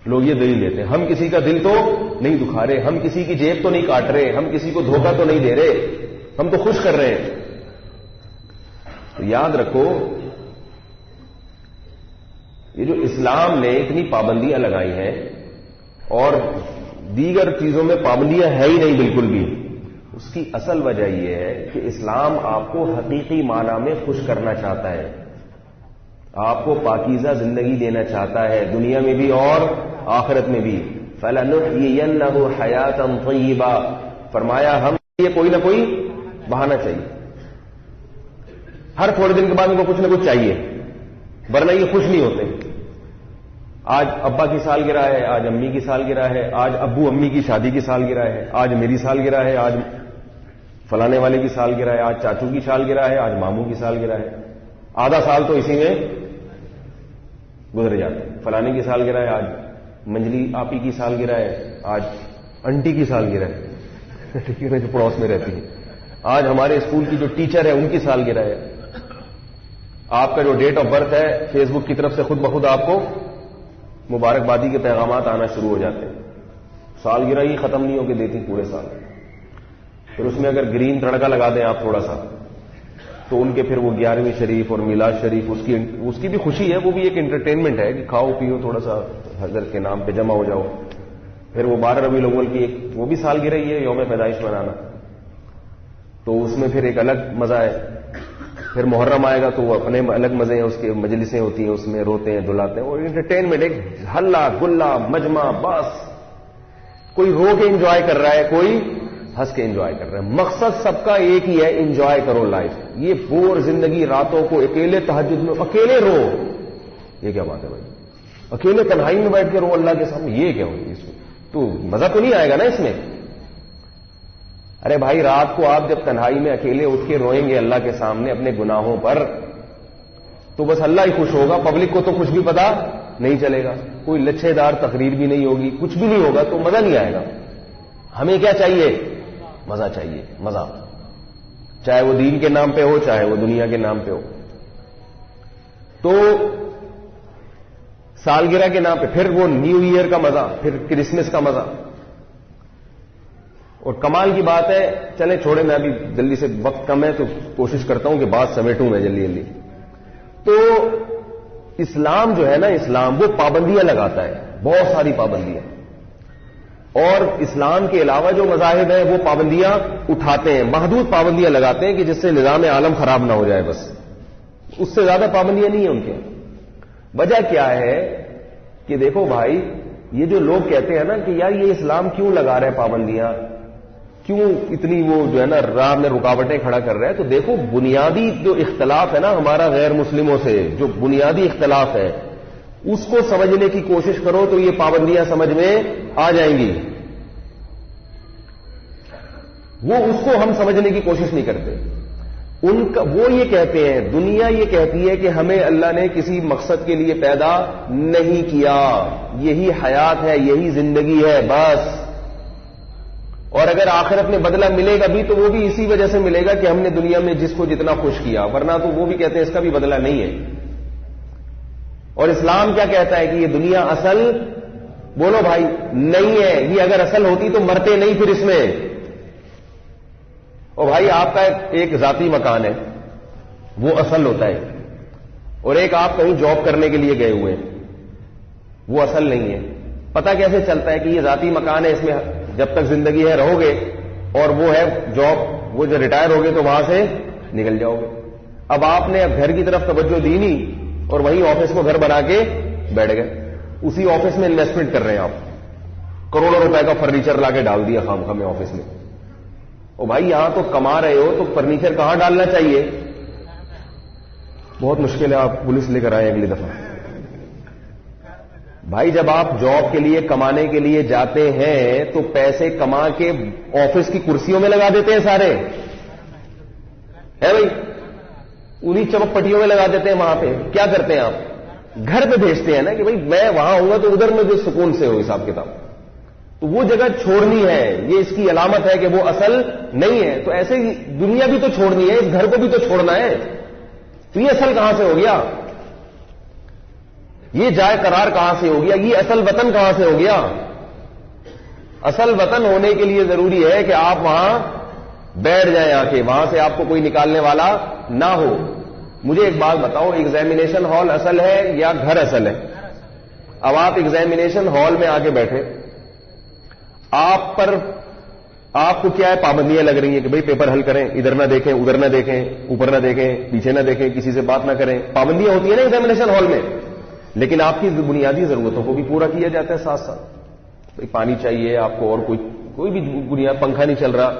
لوگ یہ دلیل دیتے ہیں ہم کسی کا دل تو نہیں دکھا رہے، ہم کسی کی جیب تو نہیں کاٹ رہے، ہم کسی کو دھوکہ تو نہیں دے رہے، ہم تو خوش کر رہے ہیں. تو یاد رکھو، یہ جو اسلام نے اتنی پابندیاں لگائی ہیں، اور دیگر چیزوں میں پابندیاں ہے ہی نہیں بالکل بھی، اس کی اصل وجہ یہ ہے کہ اسلام آپ کو حقیقی معنی میں خوش کرنا چاہتا ہے، آپ کو پاکیزہ زندگی دینا چاہتا ہے، دنیا میں بھی اور آخرت میں بھی. فَلَنُحْيِيَنَّهُ حَيَاةً طَيِّبَةً، فرمایا ہم یہ کوئی نہ کوئی بہانہ چاہیے. ہر تھوڑے دن کے بعد ان کو کچھ نہ کچھ چاہیے، ورنہ یہ خوش نہیں ہوتے. آج ابا کی سالگرہ ہے، آج امی کی سالگرہ ہے، آج ابو امی کی شادی کی سالگرہ ہے، آج میری سالگرہ ہے، آج فلانے والے کی سالگرہ ہے، آج چاچو کی سالگرہ ہے، آج ماموں کی سالگرہ ہے. آدھا سال تو اسی میں گزر جاتا ہے. فلانے کی سالگرہ ہے، آج منجلی آپی کی سالگرہ ہے، آج انٹی کی سالگرہ ہے ٹھیک ہے، جو پڑوس میں رہتی ہے، آج ہمارے اسکول کی جو ٹیچر ہے ان کی سالگرہ ہے. آپ کا جو ڈیٹ آف برتھ ہے، فیس بک کی طرف سے خود بخود آپ کو مبارکبادی کے پیغامات آنا شروع ہو جاتے ہیں. سالگرہ ہی ختم نہیں ہو کے دیتی پورے سال. پھر اس میں اگر گرین تڑکا لگا دیں آپ تھوڑا سا، تو ان کے پھر وہ 11ویں شریف اور میلاد شریف، اس کی بھی خوشی ہے، وہ بھی ایک انٹرٹینمنٹ ہے کہ کھاؤ پیو تھوڑا سا، حضرت کے نام پہ جمع ہو جاؤ. پھر وہ 12 ربیع الاول کی ایک وہ بھی سالگرہ ہی ہے، یوم پیدائش منانا، تو اس میں پھر ایک الگ مزہ ہے. پھر محرم آئے گا تو وہ اپنے الگ مزے ہیں، اس کے مجلسیں ہوتی ہیں، اس میں روتے ہیں دلاتے ہیں، اور انٹرٹینمنٹ ایک ہلا گلا مجمع. بس کوئی رو کے انجوائے کر رہا ہے، کوئی ہنس کے انجوائے کر رہا ہے. مقصد سب کا ایک ہی ہے، انجوائے کرو لائف. یہ بور زندگی، راتوں کو اکیلے تہجد میں اکیلے رو، یہ کیا بات ہے بھائی؟ اکیلے تنہائی میں بیٹھ کے رو اللہ کے سامنے، یہ کیا ہوگی؟ اس میں تو مزہ تو نہیں آئے گا نا اس میں. ارے بھائی، رات کو آپ جب تنہائی میں اکیلے اٹھ کے روئیں گے اللہ کے سامنے اپنے گناہوں پر، تو تو بس اللہ ہی خوش ہوگا, پبلک کو تو کچھ بھی پتا نہیں چلے گا, کوئی لچھے دار تقریر بھی نہیں ہوگی, کچھ بھی نہیں ہوگا, تو مزہ نہیں آئے گا. ہمیں کیا چاہیے؟ مزہ چاہیے, مزہ, چاہے وہ دین کے نام پہ ہو چاہے وہ دنیا کے نام پہ ہو. تو سالگرہ کے نام پہ, پھر وہ نیو ایئر کا مزہ, پھر کرسمس کا مزہ. اور کمال کی بات ہے, چلیں چھوڑے, میں ابھی جلدی سے, وقت کم ہے تو کوشش کرتا ہوں کہ بات سمیٹوں میں جلدی جلدی. تو اسلام جو ہے نا, اسلام وہ پابندیاں لگاتا ہے, بہت ساری پابندیاں, اور اسلام کے علاوہ جو مذاہب ہیں وہ پابندیاں اٹھاتے ہیں, محدود پابندیاں لگاتے ہیں کہ جس سے نظام عالم خراب نہ ہو جائے, بس اس سے زیادہ پابندیاں نہیں ہیں ان کے. وجہ کیا ہے کہ دیکھو بھائی, یہ جو لوگ کہتے ہیں نا کہ یار یہ اسلام کیوں لگا رہے ہیں پابندیاں, کیوں اتنی وہ جو ہے نا راہ میں رکاوٹیں کھڑا کر رہے ہیں, تو دیکھو بنیادی جو اختلاف ہے نا ہمارا غیر مسلموں سے, جو بنیادی اختلاف ہے اس کو سمجھنے کی کوشش کرو تو یہ پابندیاں سمجھ میں آ جائیں گی. وہ اس کو ہم سمجھنے کی کوشش نہیں کرتے. ان کا وہ یہ کہتے ہیں, دنیا یہ کہتی ہے کہ ہمیں اللہ نے کسی مقصد کے لیے پیدا نہیں کیا, یہی حیات ہے, یہی زندگی ہے بس, اور اگر آخرت میں بدلہ ملے گا بھی تو وہ بھی اسی وجہ سے ملے گا کہ ہم نے دنیا میں جس کو جتنا خوش کیا, ورنہ تو وہ بھی کہتے ہیں اس کا بھی بدلہ نہیں ہے. اور اسلام کیا کہتا ہے کہ یہ دنیا اصل, بولو بھائی, نہیں ہے. یہ اگر اصل ہوتی تو مرتے نہیں پھر اس میں. اور بھائی آپ کا ایک ذاتی مکان ہے, وہ اصل ہوتا ہے, اور ایک آپ کہیں جاب کرنے کے لیے گئے ہوئے ہیں, وہ اصل نہیں ہے. پتہ کیسے چلتا ہے کہ یہ ذاتی مکان ہے, اس میں جب تک زندگی ہے رہو گے, اور وہ ہے جاب, وہ جو ریٹائر ہو گئے تو وہاں سے نکل جاؤ گے. اب آپ نے اب گھر کی طرف توجہ دی نہیں, اور وہیں آفس کو گھر بنا کے بیٹھ گئے, اسی آفس میں انویسٹمنٹ کر رہے ہیں آپ, کروڑوں روپے کا فرنیچر لا کے ڈال دیا خام خام آفس میں. اور بھائی یہاں تو کما رہے ہو تو فرنیچر کہاں ڈالنا چاہیے؟ بہت مشکل ہے, آپ پولیس لے کر آئے اگلی دفعہ. بھائی جب آپ جاب کے لیے کمانے کے لیے جاتے ہیں تو پیسے کما کے آفس کی کرسیوں میں لگا دیتے ہیں سارے, ہے بھائی, انہی چمک پٹیوں میں لگا دیتے ہیں. وہاں پہ کیا کرتے ہیں آپ؟ گھر پہ بھیجتے ہیں نا کہ بھائی میں وہاں ہوں گا تو ادھر میں جو سکون سے ہو حساب کتاب, تو وہ جگہ چھوڑنی ہے, یہ اس کی علامت ہے کہ وہ اصل نہیں ہے. تو ایسے ہی دنیا بھی تو چھوڑنی ہے, اس گھر کو بھی تو چھوڑنا ہے. تو یہ اصل کہاں سے ہو گیا؟ یہ جائے قرار کہاں سے ہو گیا؟ یہ اصل وطن کہاں سے ہو گیا؟ اصل وطن ہونے کے لیے ضروری ہے کہ آپ وہاں بیٹھ جائیں آ کے, وہاں سے آپ کو کوئی نکالنے والا نہ ہو. مجھے ایک بات بتاؤ, ایگزامینیشن ہال اصل ہے یا گھر اصل ہے؟ اب آپ ایگزامینیشن ہال میں آ کے بیٹھے, آپ کو کیا ہے, پابندیاں لگ رہی ہیں کہ بھئی پیپر حل کریں, ادھر نہ دیکھیں, ادھر نہ دیکھیں, اوپر نہ دیکھیں, پیچھے نہ دیکھیں, کسی سے بات نہ کریں. پابندیاں ہوتی ہیں نا ایگزامینیشن ہال میں, لیکن آپ کی بنیادی ضرورتوں کو بھی پورا کیا جاتا ہے ساتھ ساتھ. بھئی پانی چاہیے آپ کو, اور کوئی بھی بنیاد, پنکھا نہیں چل رہا,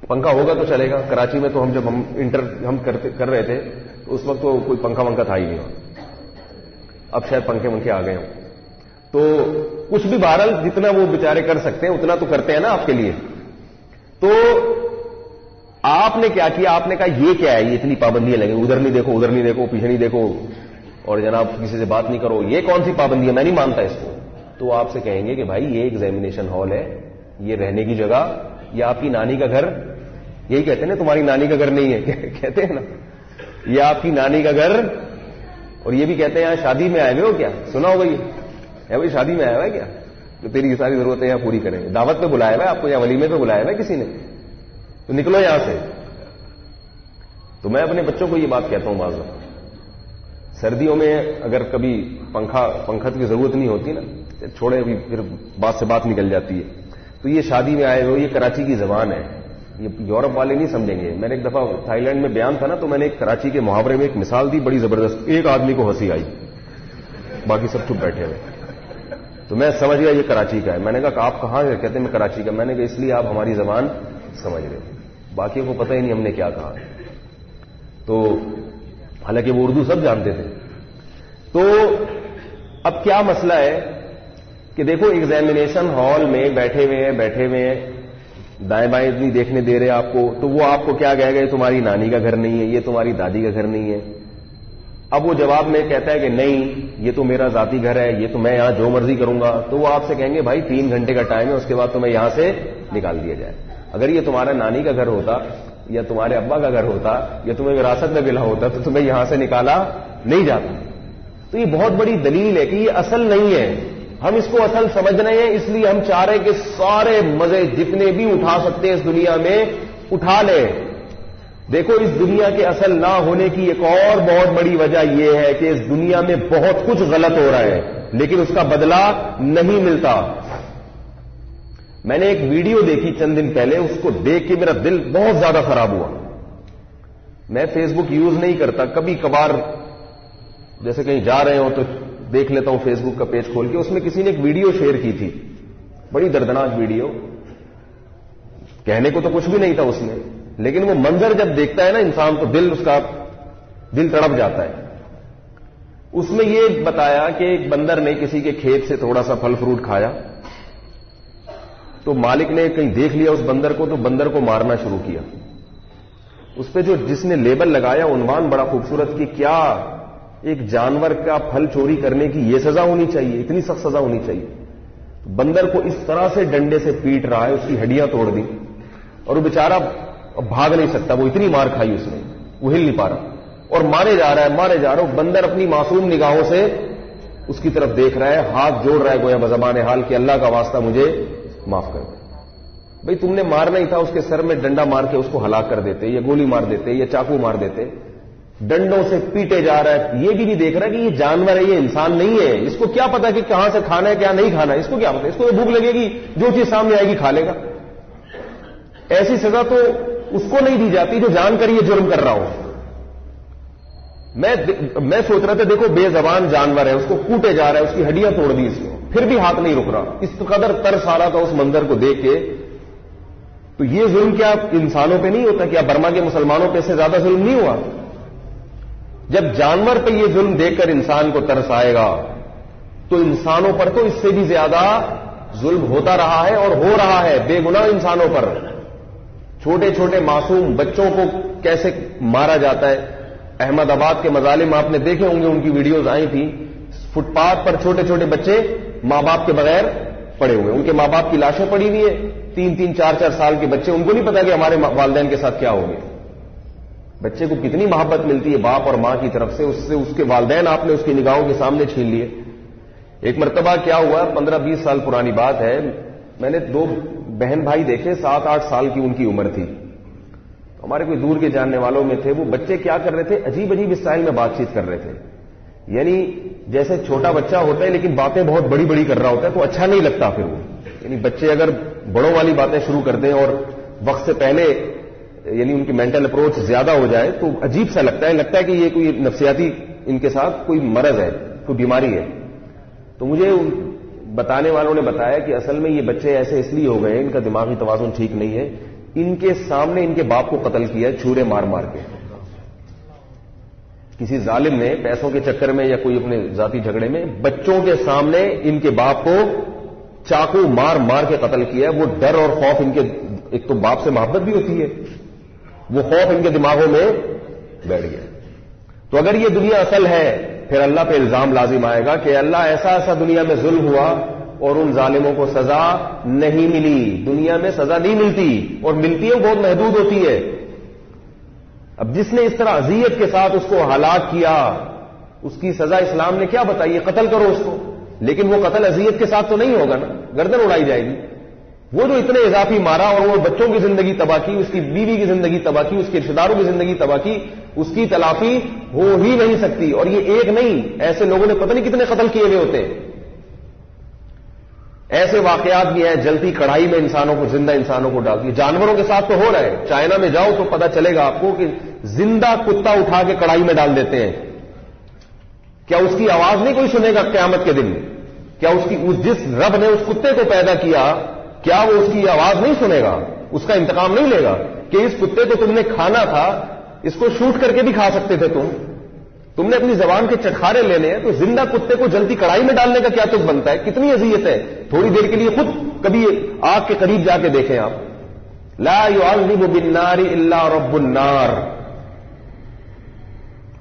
پنکھا ہوگا تو چلے گا. کراچی میں تو جب ہم کر رہے تھے تو اس وقت تو کوئی پنکھا ونکھا تھا ہی نہیں, اب شاید پنکھے ونکھے آ گئے ہوں. تو کچھ بھی بہرحال جتنا وہ بیچارے کر سکتے ہیں اتنا تو کرتے ہیں نا آپ کے لیے. تو آپ نے کیا کیا, آپ نے کہا یہ کیا ہے, یہ اتنی پابندیاں لگیں, ادھر نہیں دیکھو, ادھر نہیں دیکھو, پیچھے نہیں دیکھو, اور جناب کسی سے بات نہیں کرو, یہ کون سی پابندی ہے, میں نہیں مانتا اس کو. تو آپ سے کہیں گے کہ بھائی یہ ایگزامینیشن ہال ہے, یہ رہنے کی جگہ, یہ آپ کی نانی کا گھر, یہی کہتے ہیں نا, تمہاری نانی کا گھر نہیں ہے, کہتے ہیں نا, یہ آپ کی نانی کا گھر. اور یہ بھی کہتے ہیں یہاں شادی میں آئے ہوئے ہو کیا, سنا ہوگا یہ ہے بھائی شادی میں آیا ہوا ہے کیا, تو تیری ساری ضرورتیں یہاں پوری کریں. دعوت پہ بلایا ہوا ہے آپ کو, یا ولیمے پہ بلایا ہوا ہے کسی نے, تو نکلو یہاں سے. تو میں اپنے بچوں کو یہ بات کہتا ہوں, بعض سردیوں میں اگر کبھی پنکھا کی ضرورت نہیں ہوتی نا, چھوڑے ابھی پھر بات سے بات نکل جاتی ہے. تو یہ شادی میں آئے ہو, یہ کراچی کی زبان ہے, یہ یورپ والے نہیں سمجھیں گے. میں نے ایک دفعہ تھائی لینڈ میں بیان تھا نا, تو میں نے ایک کراچی کے محاورے میں ایک مثال دی, بڑی زبردست. ایک آدمی کو ہنسی آئی, باقی سب چپ بیٹھے ہوئے. تو میں سمجھ گیا یہ کراچی کا ہے. میں نے کہا کہ آپ کہاں ہیں, کہتے ہیں میں کراچی کا. میں نے کہا اس لیے آپ ہماری زبان سمجھ رہے تھے, باقیوں کو پتہ ہی نہیں ہم نے کیا کہا. تو حالانکہ وہ اردو سب جانتے تھے. تو اب کیا مسئلہ ہے کہ دیکھو ایگزامینیشن ہال میں بیٹھے ہوئے ہیں, دائیں بائیں اتنی دیکھنے دے رہے آپ کو, تو وہ آپ کو کیا کہے گا, یہ تمہاری نانی کا گھر نہیں ہے, یہ تمہاری دادی کا گھر نہیں ہے, اب وہ جواب میں کہتا ہے کہ نہیں یہ تو میرا ذاتی گھر ہے, یہ تو میں یہاں جو مرضی کروں گا, تو وہ آپ سے کہیں گے بھائی 3 گھنٹے کا ٹائم ہے, اس کے بعد تمہیں یہاں سے نکال دیا جائے. اگر یہ تمہارا نانی کا گھر ہوتا یا تمہارے ابا کا گھر ہوتا یا تمہیں وراثت میں ملا ہوتا تو تمہیں یہاں سے نکالا نہیں جاتا. تو یہ بہت بڑی دلیل ہے کہ یہ اصل نہیں ہے, ہم اس کو اصل سمجھ رہے ہیں, اس لیے ہم چاہ رہے کہ سارے مزے جتنے بھی اٹھا سکتے ہیں اس دنیا میں اٹھا لیں. دیکھو اس دنیا کے اصل نہ ہونے کی ایک اور بہت بڑی وجہ یہ ہے کہ اس دنیا میں بہت کچھ غلط ہو رہا ہے لیکن اس کا بدلہ نہیں ملتا. میں نے ایک ویڈیو دیکھی چند دن پہلے, اس کو دیکھ کے میرا دل بہت زیادہ خراب ہوا. میں فیس بک یوز نہیں کرتا, کبھی کبھار جیسے کہیں جا رہے ہوں تو دیکھ لیتا ہوں فیس بک کا پیج کھول کے. اس میں کسی نے ایک ویڈیو شیئر کی تھی, بڑی دردناک ویڈیو, کہنے کو تو کچھ بھی نہیں تھا اس میں, لیکن وہ منظر جب دیکھتا ہے نا انسان تو اس کا دل تڑپ جاتا ہے. اس میں یہ بتایا کہ ایک بندر نے کسی کے کھیت سے تھوڑا سا پھل فروٹ کھایا, تو مالک نے کہیں دیکھ لیا اس بندر کو, تو بندر کو مارنا شروع کیا. اس پہ جس نے لیبل لگایا عنوان بڑا خوبصورت کہ کیا ایک جانور کا پھل چوری کرنے کی یہ سزا ہونی چاہیے, اتنی سخت سزا ہونی چاہیے. بندر کو اس طرح سے ڈنڈے سے پیٹ رہا ہے, اس کی ہڈیاں توڑ دی, اور وہ بیچارہ بھاگ نہیں سکتا, وہ اتنی مار کھائی اس نے, وہ ہل نہیں پا رہا, اور مارے جا رہا ہے. بندر اپنی معصوم نگاہوں سے اس کی طرف دیکھ رہا ہے, ہاتھ جوڑ رہا ہے گویا بزبان حال کہ اللہ کا واسطہ مجھے معاف کر دے. بھئی تم نے مارنا ہی تھا, اس کے سر میں ڈنڈا مار کے اس کو ہلاک کر دیتے, یا گولی مار دیتے, یا چاقو مار دیتے. ڈنڈوں سے پیٹے جا رہا ہے, یہ بھی نہیں دیکھ رہا کہ یہ جانور ہے, یہ انسان نہیں ہے. اس کو کیا پتا کہ کہاں سے کھانا ہے کیا نہیں کھانا ہے, اس کو کیا پتا, اس کو تو بھوک لگے گی, جو چیز سامنے آئے گی کھا لے گا. ایسی سزا تو اس کو نہیں دی جاتی جو جان کر یہ جرم کر رہا ہو. میں سوچ رہا تھا دیکھو بے زبان جانور ہے, اس کو کوٹے جا رہا ہے, اس کی ہڈیاں توڑ دی اس کو, پھر بھی ہاتھ نہیں رک رہا. اس قدر ترس آ رہا تھا اس منظر کو دیکھ کے. تو یہ ظلم کیا انسانوں پہ نہیں ہوتا, کیا برما کے مسلمانوں پہ سے زیادہ ظلم نہیں ہوا؟ جب جانور پہ یہ ظلم دیکھ کر انسان کو ترس آئے گا تو انسانوں پر تو اس سے بھی زیادہ ظلم ہوتا رہا ہے اور ہو رہا ہے بے گناہ انسانوں پر. چھوٹے چھوٹے معصوم بچوں کو کیسے مارا جاتا ہے. احمد آباد کے مظالم آپ نے دیکھے ہوں گے, ان کی ویڈیوز آئی تھیں. فٹ پاتھ پر چھوٹے چھوٹے بچے ماں باپ کے بغیر پڑے ہوئے, ان کے ماں باپ کی لاشیں پڑی ہوئی ہیں, 3-3, 4-4 سال کے بچے, ان کو نہیں پتا کہ ہمارے والدین کے ساتھ کیا ہو گیا. بچے کو کتنی محبت ملتی ہے باپ اور ماں کی طرف سے, اس کے والدین آپ نے اس کی نگاہوں کے سامنے چھین لیے. ایک مرتبہ کیا ہوا, 15-20 سال پرانی بات ہے, میں نے 2 بہن بھائی دیکھے, 7-8 سال کی ان کی عمر تھی. ہمارے کوئی دور کے جاننے والوں میں تھے. وہ بچے کیا کر رہے تھے, عجیب عجیب اسٹائل میں بات چیت کر رہے تھے. یعنی جیسے چھوٹا بچہ ہوتا ہے لیکن باتیں بہت بڑی بڑی کر رہا ہوتا ہے تو اچھا نہیں لگتا. پھر وہ یعنی بچے اگر بڑوں والی باتیں شروع کر دیں اور وقت سے پہلے یعنی ان کی مینٹل اپروچ زیادہ ہو جائے تو عجیب سا لگتا ہے کہ یہ کوئی نفسیاتی ان کے ساتھ کوئی مرض ہے, کوئی بیماری ہے. تو مجھے بتانے والوں نے بتایا کہ اصل میں یہ بچے ایسے اس لیے ہو گئے, ان کا دماغی توازن ٹھیک نہیں ہے. ان کے سامنے ان کے باپ کو قتل کیا چھورے مار مار کے. کسی ظالم نے پیسوں کے چکر میں یا کوئی اپنے ذاتی جھگڑے میں بچوں کے سامنے ان کے باپ کو چاقو مار مار کے قتل کیا. وہ ڈر اور خوف ان کے, ایک تو باپ سے محبت بھی ہوتی ہے, وہ خوف ان کے دماغوں میں بیٹھ گیا. تو اگر یہ دنیا اصل ہے پھر اللہ پہ الزام لازم آئے گا کہ اللہ ایسا دنیا میں ظلم ہوا اور ان ظالموں کو سزا نہیں ملی. دنیا میں سزا نہیں ملتی, اور ملتی ہے بہت محدود ہوتی ہے. اب جس نے اس طرح اذیت کے ساتھ اس کو ہلاک کیا, اس کی سزا اسلام نے کیا بتائی ہے, قتل کرو اس کو. لیکن وہ قتل اذیت کے ساتھ تو نہیں ہوگا نا, گردن اڑائی جائے گی. وہ جو اتنے اضافی مارا اور وہ بچوں کی زندگی تباہ کی, اس کی بیوی کی زندگی تباہ کی, اس کے رشتے داروں کی زندگی تباہ کی, اس کی تلافی ہو ہی نہیں سکتی. اور یہ ایک نہیں, ایسے لوگوں نے پتہ نہیں کتنے قتل کیے ہوئے ہوتے. ایسے واقعات بھی ہیں, جلتی کڑھائی میں انسانوں کو, زندہ انسانوں کو ڈالتی. جانوروں کے ساتھ تو ہو رہا ہے. چائنا میں جاؤ تو پتہ چلے گا آپ کو کہ زندہ کتا اٹھا کے کڑھائی میں ڈال دیتے ہیں. کیا اس کی آواز نہیں کوئی سنے گا قیامت کے دن؟ کیا جس رب نے اس کتے کو پیدا کیا, کیا وہ اس کی آواز نہیں سنے گا, اس کا انتقام نہیں لے گا کہ اس کتے کو تم نے کھانا تھا, اس کو شوٹ کر کے بھی کھا سکتے تھے تم نے اپنی زبان کے چٹخارے لینے ہیں, تو زندہ کتے کو جلتی کڑھائی میں ڈالنے کا کیا تک بنتا ہے؟ کتنی اذیت ہے. تھوڑی دیر کے لیے خود کبھی آگ کے قریب جا کے دیکھیں آپ. لا يعذب بالنار الا رب النار.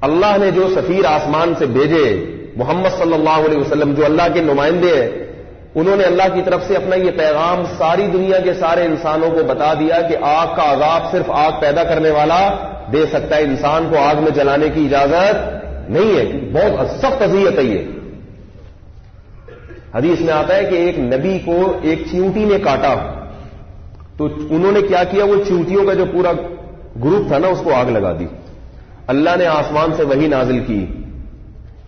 اللہ نے جو سفیر آسمان سے بھیجے محمد صلی اللہ علیہ وسلم جو اللہ کے نمائندے ہیں، انہوں نے اللہ کی طرف سے اپنا یہ پیغام ساری دنیا کے سارے انسانوں کو بتا دیا کہ آگ کا عذاب صرف آگ پیدا کرنے والا دے سکتا ہے، انسان کو آگ میں جلانے کی اجازت نہیں ہے. بہت سخت اذیت ہے یہ. حدیث میں آتا ہے کہ ایک نبی کو ایک چیونٹی نے کاٹا تو انہوں نے کیا کیا، وہ چیونٹیوں کا جو پورا گروپ تھا نا اس کو آگ لگا دی. اللہ نے آسمان سے وحی نازل کی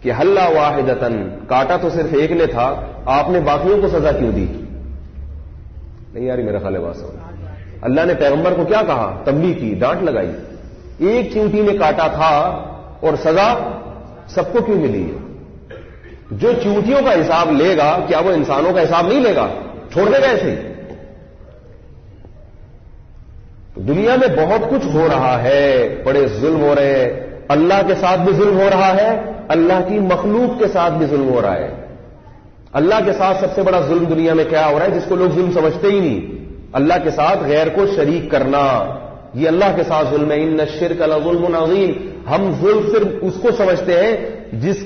کہ حلا واحدتن، کاٹا تو صرف ایک نے تھا، آپ نے باقیوں کو سزا کیوں دی؟ نہیں یار میرا خیال ہے بات سمجھ. اللہ نے پیغمبر کو کیا کہا؟ تنبیہ کی، ڈانٹ لگائی. ایک چیونٹی نے کاٹا تھا اور سزا سب کو کیوں ملی ہے؟ جو چیونٹیوں کا حساب لے گا کیا وہ انسانوں کا حساب نہیں لے گا؟ چھوڑ دے گا ایسے ہی؟ دنیا میں بہت کچھ ہو رہا ہے، بڑے ظلم ہو رہے ہیں. اللہ کے ساتھ بھی ظلم ہو رہا ہے، اللہ کی مخلوق کے ساتھ بھی ظلم ہو رہا ہے. اللہ کے ساتھ سب سے بڑا ظلم دنیا میں کیا ہو رہا ہے جس کو لوگ ظلم سمجھتے ہی نہیں؟ اللہ کے ساتھ غیر کو شریک کرنا، یہ اللہ کے ساتھ ظلم ہے. ان الشرک لظلم عظیم. ہم ظلم صرف اس کو سمجھتے ہیں جس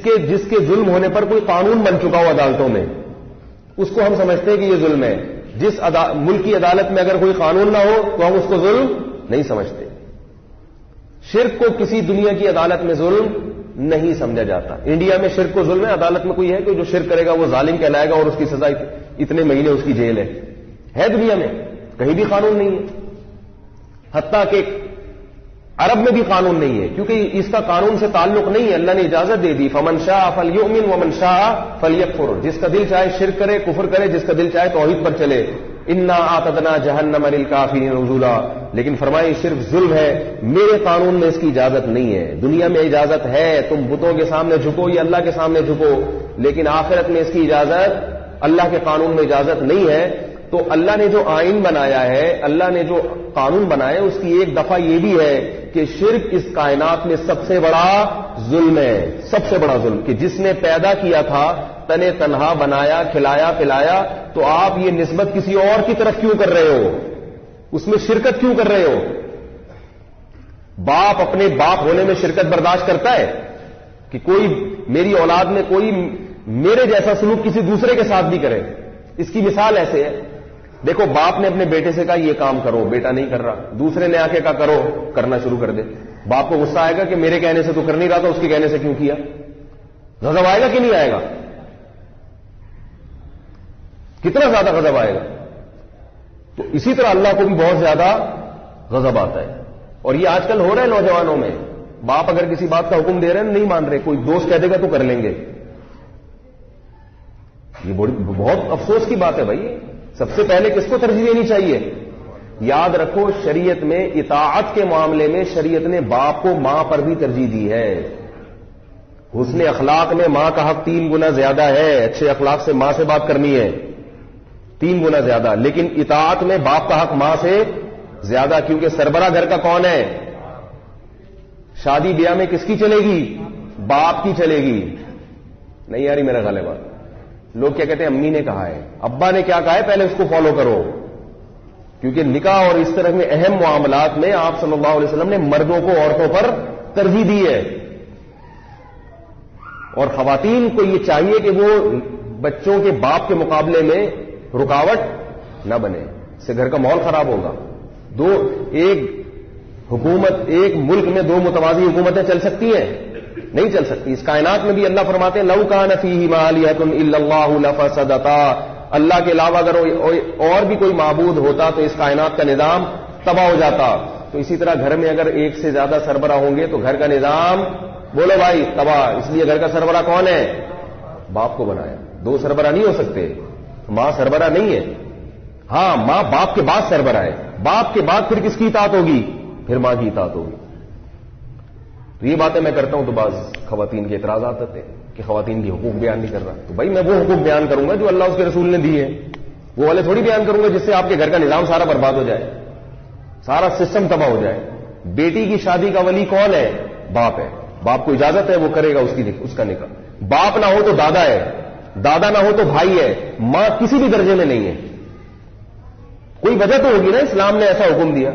کے ظلم ہونے پر کوئی قانون بن چکا ہو عدالتوں میں، اس کو ہم سمجھتے ہیں کہ یہ ظلم ہے. جس ملک کی عدالت میں اگر کوئی قانون نہ ہو تو ہم اس کو ظلم نہیں سمجھتے. شرک کو کسی دنیا کی عدالت میں ظلم نہیں سمجھا جاتا. انڈیا میں شرک کو ظلم ہے، عدالت میں کوئی ہے کہ جو شرک کرے گا وہ ظالم کہلائے گا اور اس کی سزا اتنے مہینے اس کی جیل ہے دنیا میں؟ کہیں بھی قانون نہیں ہے. حتیٰ کہ عرب میں بھی قانون نہیں ہے کیونکہ اس کا قانون سے تعلق نہیں ہے. اللہ نے اجازت دے دی فمن شاء فلیؤمن ومن شاء فلیکفر. جس کا دل چاہے شرک کرے، کفر کرے، جس کا دل چاہے توحید پر چلے. انا اعتدنا جہنم للکافرین نزلا. لیکن فرمائے صرف ظلم ہے، میرے قانون میں اس کی اجازت نہیں ہے. دنیا میں اجازت ہے، تم بتوں کے سامنے جھکو یا اللہ کے سامنے جھکو، لیکن آخرت میں اس کی اجازت اللہ کے قانون میں اجازت نہیں ہے. تو اللہ نے جو آئین بنایا ہے، اللہ نے جو قانون بنایا ہے، اس کی ایک دفعہ یہ بھی ہے کہ شرک اس کائنات میں سب سے بڑا ظلم ہے. سب سے بڑا ظلم کہ جس نے پیدا کیا تھا، تنے تنہا بنایا، کھلایا پلایا، تو آپ یہ نسبت کسی اور کی طرف کیوں کر رہے ہو؟ اس میں شرکت کیوں کر رہے ہو؟ باپ اپنے باپ ہونے میں شرکت برداشت کرتا ہے کہ کوئی میری اولاد میں کوئی میرے جیسا سلوک کسی دوسرے کے ساتھ بھی کرے؟ اس کی مثال ایسے ہے، دیکھو باپ نے اپنے بیٹے سے کہا یہ کام کرو، بیٹا نہیں کر رہا، دوسرے نے آ کے کہا کرو، کرنا شروع کر دے. باپ کو غصہ آئے گا کہ میرے کہنے سے تو کر نہیں رہا تھا، اس کے کہنے سے کیوں کیا؟ غضب آئے گا کہ نہیں آئے گا؟ کتنا زیادہ غضب آئے گا. تو اسی طرح اللہ کو بھی بہت زیادہ غضب آتا ہے. اور یہ آج کل ہو رہا ہے نوجوانوں میں. باپ اگر کسی بات کا حکم دے رہے ہیں نہیں مان رہے، کوئی دوست کہہ دے گا تو کر لیں گے. یہ بہت افسوس کی بات ہے بھائی. سب سے پہلے کس کو ترجیح دینی چاہیے؟ یاد رکھو شریعت میں اطاعت کے معاملے میں شریعت نے باپ کو ماں پر بھی ترجیح دی ہے. حسن اخلاق میں ماں کا حق 3 گنا زیادہ ہے. اچھے اخلاق سے ماں سے بات کرنی ہے 3 گنا زیادہ. لیکن اطاعت میں باپ کا حق ماں سے زیادہ، کیونکہ سربراہ گھر کا کون ہے؟ شادی بیاہ میں کس کی چلے گی؟ باپ کی چلے گی. نہیں یاری میرا غلط بات. لوگ کیا کہتے ہیں امی نے کہا ہے، ابا نے کیا کہا ہے، پہلے اس کو فالو کرو. کیونکہ نکاح اور اس طرح میں اہم معاملات میں آپ صلی اللہ علیہ وسلم نے مردوں کو عورتوں پر ترجیح دی ہے. اور خواتین کو یہ چاہیے کہ وہ بچوں کے باپ کے مقابلے میں رکاوٹ نہ بنے، اس سے گھر کا ماحول خراب ہوگا. ایک ملک میں 2 متوازی حکومتیں چل سکتی ہیں؟ نہیں چل سکتی. اس کائنات میں بھی اللہ فرماتے ہیں لو کان فیہما آلہۃ الا اللہ لفسدتا. اللہ کے علاوہ اگر اور بھی کوئی معبود ہوتا تو اس کائنات کا نظام تباہ ہو جاتا. تو اسی طرح گھر میں اگر ایک سے زیادہ سربراہ ہوں گے تو گھر کا نظام بولو بھائی تباہ. اس لیے گھر کا سربراہ کون ہے؟ باپ کو بنایا. 2 سربراہ نہیں ہو سکتے. ماں سربراہ نہیں ہے. ہاں ماں باپ کے بعد سربراہ ہے. باپ کے بعد پھر کس کی اطاعت ہوگی؟ پھر ماں کی اطاعت ہوگی. تو یہ باتیں میں کرتا ہوں تو بعض خواتین کے اعتراضات آتے ہیں کہ خواتین کی حقوق بیان نہیں کر رہا. تو بھائی میں وہ حقوق بیان کروں گا جو اللہ اس کے رسول نے دیے ہیں، وہ والے تھوڑی بیان کروں گا جس سے آپ کے گھر کا نظام سارا برباد ہو جائے، سارا سسٹم تباہ ہو جائے. بیٹی کی شادی کا ولی کون ہے؟ باپ ہے. باپ کو اجازت ہے وہ کرے گا اس کا نکاح. باپ نہ ہو تو دادا ہے، دادا نہ ہو تو بھائی ہے. ماں کسی بھی درجے میں نہیں ہے. کوئی وجہ تو ہوگی نا اسلام نے ایسا حکم دیا.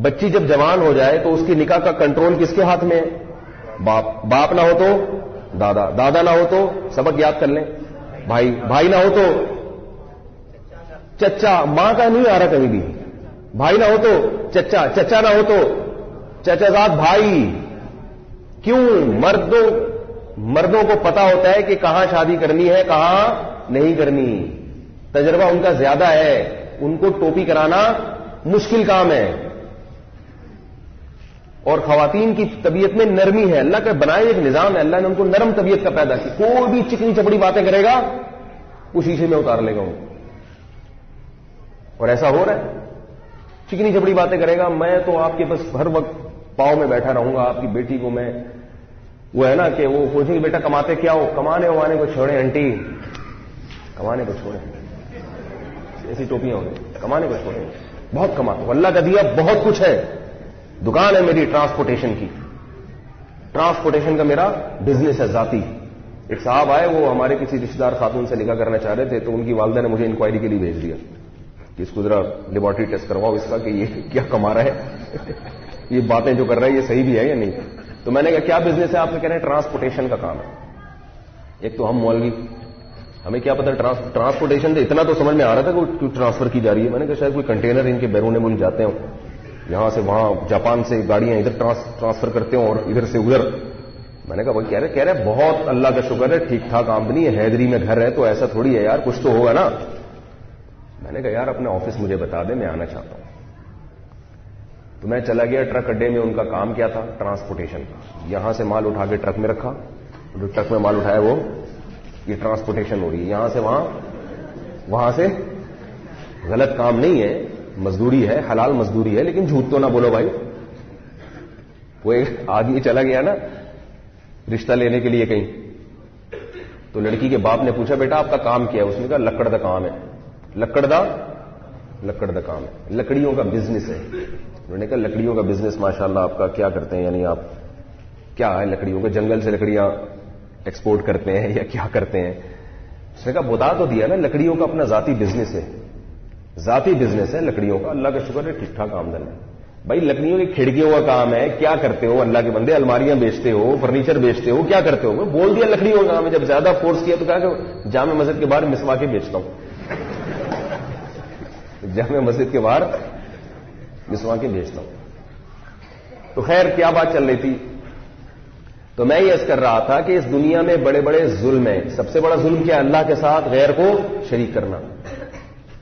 بچی جب جوان ہو جائے تو اس کے نکاح کا کنٹرول کس کے ہاتھ میں ہے؟ باپ نہ ہو تو دادا، دادا نہ ہو تو سبق یاد کر لیں، بھائی نہ ہو تو چچا، ماں کا نہیں آ رہا کہیں بھی، بھائی نہ ہو تو چچا نہ ہو تو چچا زاد بھائی. کیوں؟ مردوں کو پتا ہوتا ہے کہ کہاں شادی کرنی ہے کہاں نہیں کرنی، تجربہ ان کا زیادہ ہے، ان کو ٹوپی کرانا مشکل کام ہے. اور خواتین کی طبیعت میں نرمی ہے، اللہ کا بنائے ایک نظام ہے، اللہ نے ان کو نرم طبیعت کا پیدا کی. کوئی بھی چکنی چپڑی باتیں کرے گا وہ شیشے میں اتار لے گا. اور ایسا ہو رہا ہے، چکنی چپڑی باتیں کرے گا، میں تو آپ کے بس ہر وقت پاؤں میں بیٹھا رہوں گا. آپ کی بیٹی کو میں وہ ہے نا کہ وہ پوچھیں گے بیٹا کماتے کیا ہو؟ کمانے ومانے کو چھوڑیں آنٹی، کمانے کو چھوڑیں، ایسی ٹوپیاں ہوگی، کمانے کو چھوڑیں، بہت کماتا ہوں، اللہ کا دیا بہت کچھ ہے. دکان ہے میری ٹرانسپورٹیشن کی، ٹرانسپورٹیشن کا میرا بزنس ہے ذاتی. ایک صاحب آئے، وہ ہمارے کسی رشتے دار خاتون سے نکاح کرنا چاہ رہے تھے، تو ان کی والدہ نے مجھے انکوائری کے لیے بھیج دیا کہ اس کو ذرا لیبارٹری ٹیسٹ کرواؤ اس کا کہ یہ کیا کما رہا ہے، یہ باتیں جو کر رہا ہے یہ صحیح بھی ہے یا نہیں. تو میں نے کہا کیا بزنس ہے آپ نے؟ کہہ رہے ہیں ٹرانسپورٹیشن کا کام ہے. ایک تو ہم مولوی، ہمیں کیا پتا ٹرانسپورٹیشن سے اتنا تو سمجھ میں آ رہا تھا کہ ٹرانسفر کی جا رہی ہے. میں نے کہا شاید کوئی کنٹینر ان کے بیرون ملک جاتے ہوں، یہاں سے وہاں، جاپان سے گاڑیاں ادھر ٹرانسفر کرتے ہوں اور ادھر سے ادھر. میں نے کہا بھائی کہہ رہے بہت اللہ کا شکر ہے ٹھیک ٹھاک آمدنی ہے، حیدری میں گھر ہے، تو ایسا تھوڑی ہے یار، کچھ تو ہوگا نا. میں نے کہا یار اپنا آفس مجھے بتا دیں، میں آنا چاہتا ہوں. تو میں چلا گیا ٹرک اڈے میں. ان کا کام کیا تھا؟ ٹرانسپورٹیشن کا. یہاں سے مال اٹھا کے ٹرک میں رکھا، جو ٹرک میں مال اٹھایا وہ یہ ٹرانسپورٹیشن ہو رہی ہے، یہاں سے وہاں، وہاں سے. غلط کام نہیں ہے، مزدوری ہے، حلال مزدوری ہے، لیکن جھوٹ تو نہ بولو بھائی. وہ ایک آدمی چلا گیا نا رشتہ لینے کے لیے کہیں، تو لڑکی کے باپ نے پوچھا بیٹا آپ کا کام کیا ہے؟ اس نے کہا لکڑ دا کام ہے. لکڑ دا کام ہے، لکڑیوں کا بزنس ہے. انہوں نے کہا لکڑیوں کا بزنس ماشاءاللہ آپ کا کیا کرتے ہیں؟ یعنی آپ کیا ہے لکڑیوں کے جنگل سے لکڑیاں ایکسپورٹ کرتے ہیں یا کیا کرتے ہیں؟ اس نے کہا بتا تو دیا نا، لکڑیوں کا اپنا ذاتی بزنس ہے، ذاتی بزنس ہے لکڑیوں کا، اللہ کا شکر ہے ٹھیک ٹھاک آمدن ہے. بھائی لکڑیوں کی کھڑکیوں کا کام ہے، کیا کرتے ہو اللہ کے بندے؟ الماریاں بیچتے ہو، فرنیچر بیچتے ہو، کیا کرتے ہو؟ بول دیا لکڑیوں کا کام ہے. جب زیادہ فورس کیا تو کہا کہ جامع مسجد کے باہر مسواکیں بیچتا ہوں. جامع مسجد کے باہر مسواکیں بیچتا ہوں. تو خیر کیا بات چل رہی تھی؟ تو میں یہ عرض کر رہا تھا کہ اس دنیا میں بڑے بڑے ظلم ہیں. سب سے بڑا ظلم کیا؟ اللہ کے ساتھ غیر کو شریک کرنا.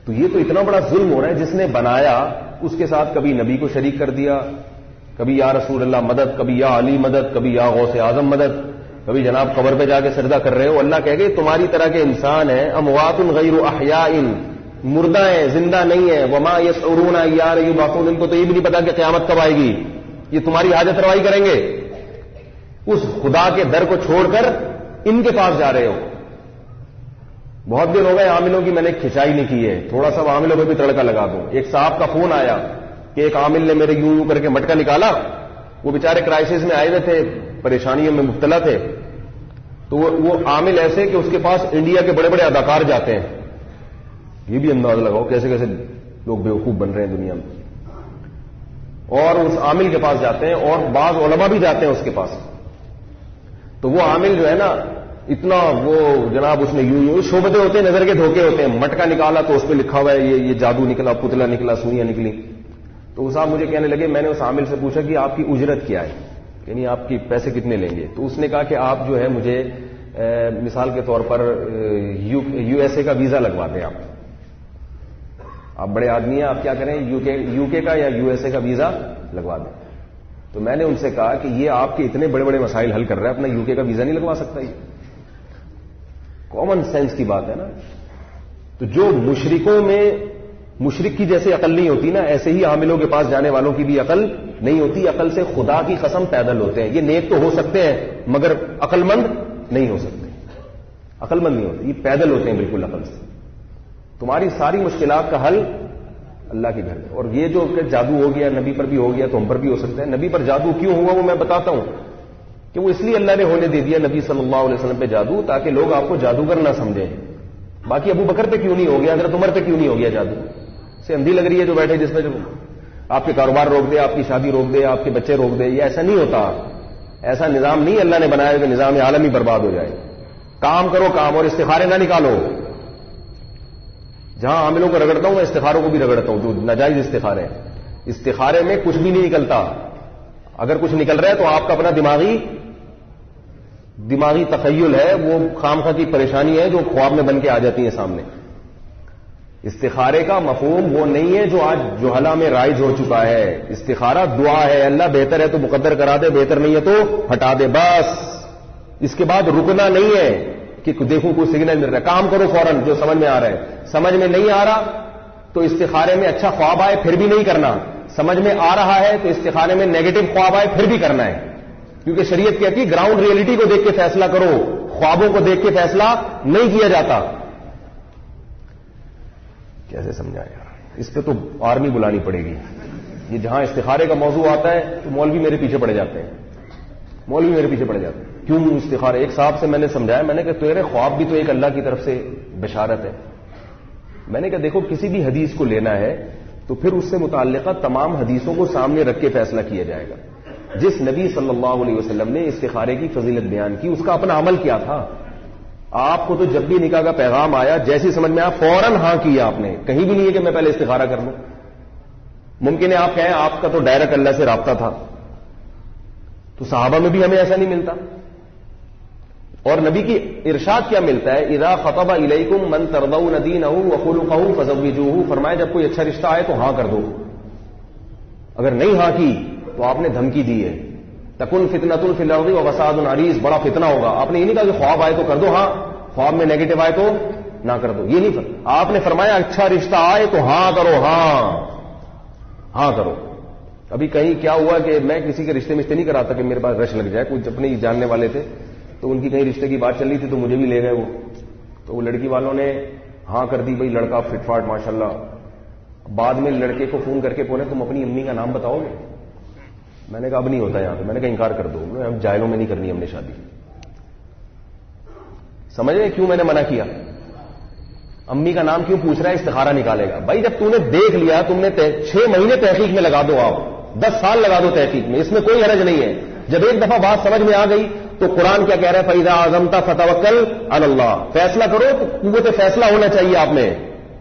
تو یہ تو اتنا بڑا ظلم ہو رہا ہے، جس نے بنایا اس کے ساتھ کبھی نبی کو شریک کر دیا، کبھی یا رسول اللہ مدد، کبھی یا علی مدد، کبھی یا غوث اعظم مدد، کبھی جناب قبر پہ جا کے سجدہ کر رہے ہو. اللہ کہے گا تمہاری طرح کے انسان ہیں، اموات غیر احیاء، مردہ ہیں، زندہ نہیں ہیں. وما یشعرون ایان یبعثون، ان کو تو یہ بھی نہیں پتا کہ قیامت کب آئے گی. یہ تمہاری حاجت روائی کریں گے. اس خدا کے در کو چھوڑ کر ان کے پاس جا رہے ہو. بہت دن ہو گئے عاملوں کی میں نے کھچائی نہیں کی ہے، تھوڑا سا عاملوں پہ بھی تڑکا لگا دوں. ایک صاحب کا فون آیا کہ ایک عامل نے میرے یوں کر کے مٹکا نکالا. وہ بیچارے کرائسس میں آئے ہوئے تھے، پریشانیوں میں مبتلا تھے. تو وہ عامل ایسے کہ اس کے پاس انڈیا کے بڑے بڑے اداکار جاتے ہیں. یہ بھی انداز لگاؤ کیسے کیسے لوگ بیوقوف بن رہے ہیں دنیا میں. اور اس عامل کے پاس جاتے ہیں، اور بعض علماء بھی جاتے ہیں اس کے پاس. تو وہ عامل جو ہے نا اتنا وہ جناب اس میں یوں شعبدے ہوتے ہیں، نظر کے دھوکے ہوتے ہیں. مٹکا نکالا تو اس پہ لکھا ہوا ہے یہ جادو نکلا، پتلا نکلا، سوئیاں نکلی. تو وہ صاحب مجھے کہنے لگے، میں نے اس عامل سے پوچھا کہ آپ کی اجرت کیا ہے، یعنی آپ کی پیسے کتنے لیں گے؟ تو اس نے کہا کہ آپ جو ہے مجھے مثال کے طور پر یو ایس اے کا ویزا لگوا دیں. آپ بڑے آدمی ہیں، آپ کیا کریں، یو کے کا یا یو ایس اے کا ویزا لگوا دیں. تو میں نے ان سے کہا کہ یہ آپ کے اتنے بڑے بڑے مسائل حل کر رہا ہے، اپنا یو کے کا ویزا نہیں لگوا سکتا؟ یہ کامن سینس کی بات ہے نا. تو جو مشرکوں میں مشرک کی جیسے عقل نہیں ہوتی نا، ایسے ہی عاملوں کے پاس جانے والوں کی بھی عقل نہیں ہوتی. عقل سے خدا کی قسم پیدل ہوتے ہیں. یہ نیک تو ہو سکتے ہیں مگر عقل مند نہیں ہو سکتے، عقل مند نہیں ہوتے، یہ پیدل ہوتے ہیں بالکل عقل سے. تمہاری ساری مشکلات کا حل اللہ کے گھر میں. اور یہ جو کہ جادو ہو گیا نبی پر بھی ہو گیا تو ہم پر بھی ہو سکتا ہے. نبی پر جادو کیوں ہوا وہ میں بتاتا ہوں کہ وہ اس لیے اللہ نے ہونے دے دیا نبی صلی اللہ علیہ وسلم پہ جادو، تاکہ لوگ آپ کو جادوگر نہ سمجھیں. باقی ابو بکر پہ کیوں نہیں ہو گیا، حضرت عمر پہ کیوں نہیں ہو گیا جادو؟ سے اندھی لگ رہی ہے جو بیٹھے، جس میں جو آپ کے کاروبار روک دے، آپ کی شادی روک دے، آپ کے بچے روک دے. یہ ایسا نہیں ہوتا، ایسا نظام نہیں اللہ نے بنایا کہ نظام عالمی برباد ہو جائے. کام کرو کام، اور استخارے نہ نکالو. جہاں عاملوں کو رگڑتا ہوں میں استخاروں کو بھی رگڑتا ہوں، جو ناجائز استخارے ہیں. استخارے میں کچھ بھی نہیں نکلتا. اگر کچھ نکل رہا ہے تو آپ کا اپنا دماغی تخیل ہے، وہ خامخواہ کی پریشانی ہے جو خواب میں بن کے آ جاتی ہیں سامنے. استخارے کا مفہوم وہ نہیں ہے جو آج جوہلا میں رائج ہو چکا ہے. استخارہ دعا ہے، اللہ بہتر ہے تو مقدر کرا دے، بہتر نہیں ہے تو ہٹا دے، بس. اس کے بعد رکنا نہیں ہے کہ دیکھو کوئی سگنل مل رہا ہے، کام کرو فوراً جو سمجھ میں آ رہا ہے. سمجھ میں نہیں آ رہا تو استخارے میں اچھا خواب آئے پھر بھی نہیں کرنا. سمجھ میں آ رہا ہے تو استخارے میں نیگیٹو خواب آئے پھر بھی کرنا ہے. کیونکہ شریعت کہتی ہے گراؤنڈ ریئلٹی کو دیکھ کے فیصلہ کرو، خوابوں کو دیکھ کے فیصلہ نہیں کیا جاتا. کیسے سمجھایا؟ اس پہ تو آرمی بلانی پڑے گی. یہ جہاں استخارے کا موضوع آتا ہے تو مولوی میرے پیچھے پڑ جاتے ہیں. کیوں استخارے؟ ایک صاحب سے میں نے سمجھایا، میں نے کہا تیرے خواب بھی تو ایک اللہ کی طرف سے بشارت ہے. میں نے کہا دیکھو کسی بھی حدیث کو لینا ہے تو پھر اس سے متعلقہ تمام حدیثوں کو سامنے رکھ کے فیصلہ کیا جائے گا. جس نبی صلی اللہ علیہ وسلم نے استخارے کی فضیلت بیان کی اس کا اپنا عمل کیا تھا. آپ کو تو جب بھی نکاح کا پیغام آیا جیسی سمجھ میں آیا فوراً ہاں کیا آپ نے. کہیں بھی نہیں ہے کہ میں پہلے استخارہ کر لوں. ممکن ہے آپ کہیں آپ کا تو ڈائریکٹ اللہ سے رابطہ تھا، تو صحابہ میں بھی ہمیں ایسا نہیں ملتا. اور نبی کی ارشاد کیا ملتا ہے؟ اذا خطب الیکم من ترضون دینہ وخلقہ فزوجوہ. فرمایا جب کوئی اچھا رشتہ آئے تو ہاں کر دو. اگر نہیں ہاں کی تو آپ نے دھمکی دی ہے، تکن فتنۃ فی الارض وفساد عریض. بڑا فتنہ ہوگا. آپ نے یہ نہیں کہا کہ خواب آئے تو کر دو ہاں، خواب میں نیگیٹو آئے تو نہ کر دو. یہ نہیں آپ نے فرمایا اچھا رشتہ آئے تو ہاں کرو، ہاں کرو. ابھی کہیں کیا ہوا کہ میں کسی کے رشتے نہیں کراتا کہ میرے پاس رش لگ جائے. کچھ اپنے جاننے والے تھے تو ان کی کہیں رشتے کی بات چل رہی تھی تو مجھے بھی لے گئے وہ. تو وہ لڑکی والوں نے ہاں کر دی. بھائی لڑکا فٹ فاٹ ماشاءاللہ. بعد میں لڑکے کو فون کر کے بولے تم اپنی امی کا نام بتاؤ گے؟ میں نے کہا اب نہیں ہوتا یہاں پہ. میں نے کہا انکار کر دو، ہم جاہلوں میں نہیں کرنی ہم نے شادی. سمجھ رہے کیوں میں نے منع کیا؟ امی کا نام کیوں پوچھ رہا ہے؟ استخارہ نکالے گا. بھائی جب تم نے دیکھ لیا، تم نے 6 مہینے تحقیق میں لگا دو، آپ 10 سال لگا دو تحقیق میں، اس میں کوئی حرج نہیں ہے. جب ایک دفعہ بات سمجھ میں آ گئی تو قرآن کیا کہہ رہا ہے؟ فَإِذَا عَزَمْتَ فَتَوَكَّلْ عَلَى اللَّهِ. فیصلہ کرو تو قوت فیصلہ ہونا چاہیے آپ میں،